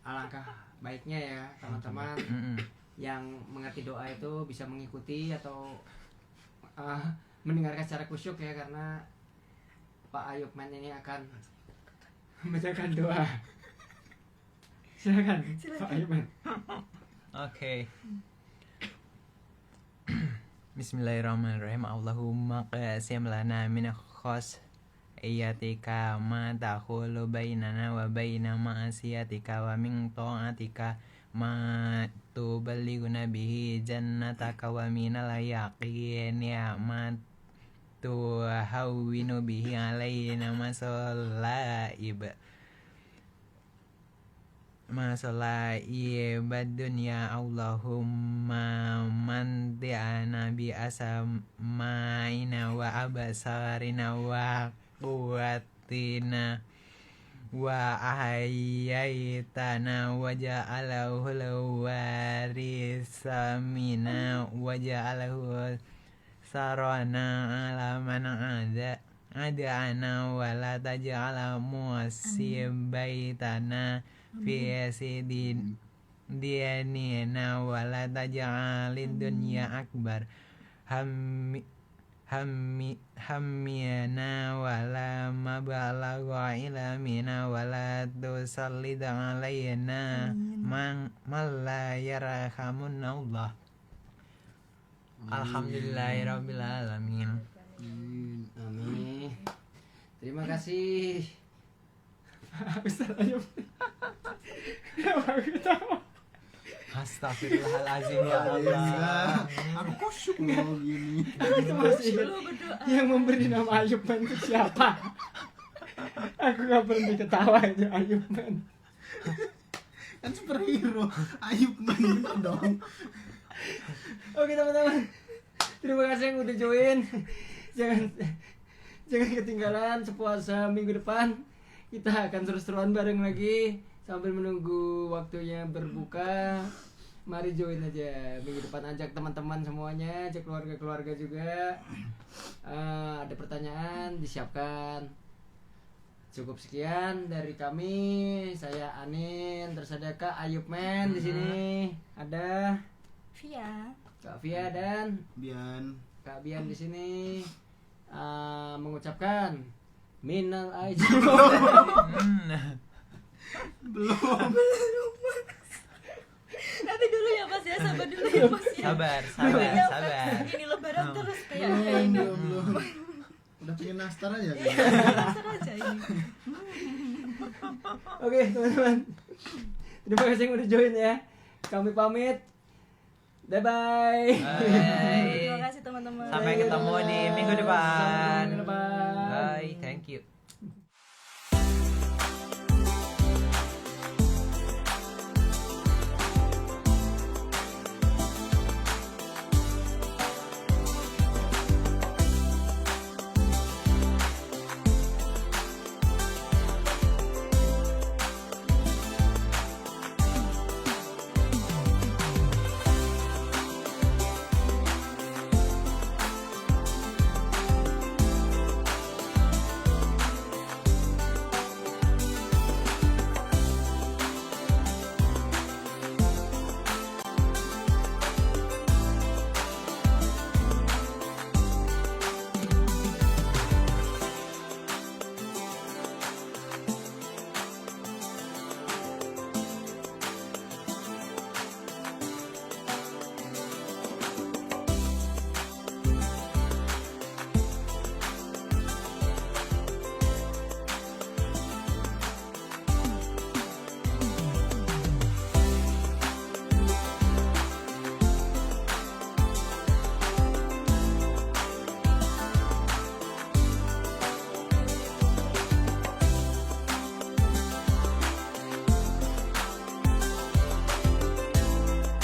alangkah baiknya ya teman-teman yang mengerti doa itu bisa mengikuti atau mendengarkan secara khusyuk ya, karena Pak Ayub Men ini akan membacakan doa. Silakan. Pak Ayub Men. Oke. Bismillahirrahmanirrahim. Allahumma qasim lana min khos'iyatika ma takhulu bainana wa baina ma'asiyatika wa min ta'atika ma tuballighuna bihi jannataka wa minal yaqini ma tuhawwinu bihi alaina masalah dunya. Allahumma manti'ana bi asma'ina wa abasarina wa quwwatina wa ahyaitana wa ja'alahu warisa minna wa ja'alahu sarana ala man adana wa la taj'ala musibaitana fi dinina wa la taj'alid dunya akbar hammina wa la mabalagha ilmina wa la tusallid alaina man la yarhamunna Allah. Alhamdulillahirabbil alamin. Amin. Terima kasih. Ustaz Ayub. Astagfirullahaladzim ya Allah. Aku kusyuk loh gini. Yang memberi nama Ayub Men itu siapa? Aku gak berhenti ketawa itu Ayub Men. Kan superhero. Ayub Men bener dong. Oke teman-teman, terima kasih yang udah join. Jangan ketinggalan sepuasa minggu depan. Kita akan seru-seruan bareng lagi sambil menunggu waktunya berbuka. Mari join aja minggu depan, ajak teman-teman semuanya, ajak keluarga-keluarga juga. Ada pertanyaan disiapkan. Cukup sekian dari kami. Saya Anin, terus ada Kak Ayub Men di sini. Ada Via. Kak Via dan Kak Bian di sini. Mengucapkan minal aidin. Belum. Nanti dulu ya Mas ya, sabar dulu ya Mas ya. Sabar. Ini lebaran terus kayak ini. Belum. Udah pengen nastar aja kan? Dasar aja ini. Oke teman-teman, terima kasih yang udah join ya. Kami pamit. Bye bye. Bye. Terima kasih teman-teman. Sampai ketemu di minggu depan. Sampai minggu depan. Bye, thank you.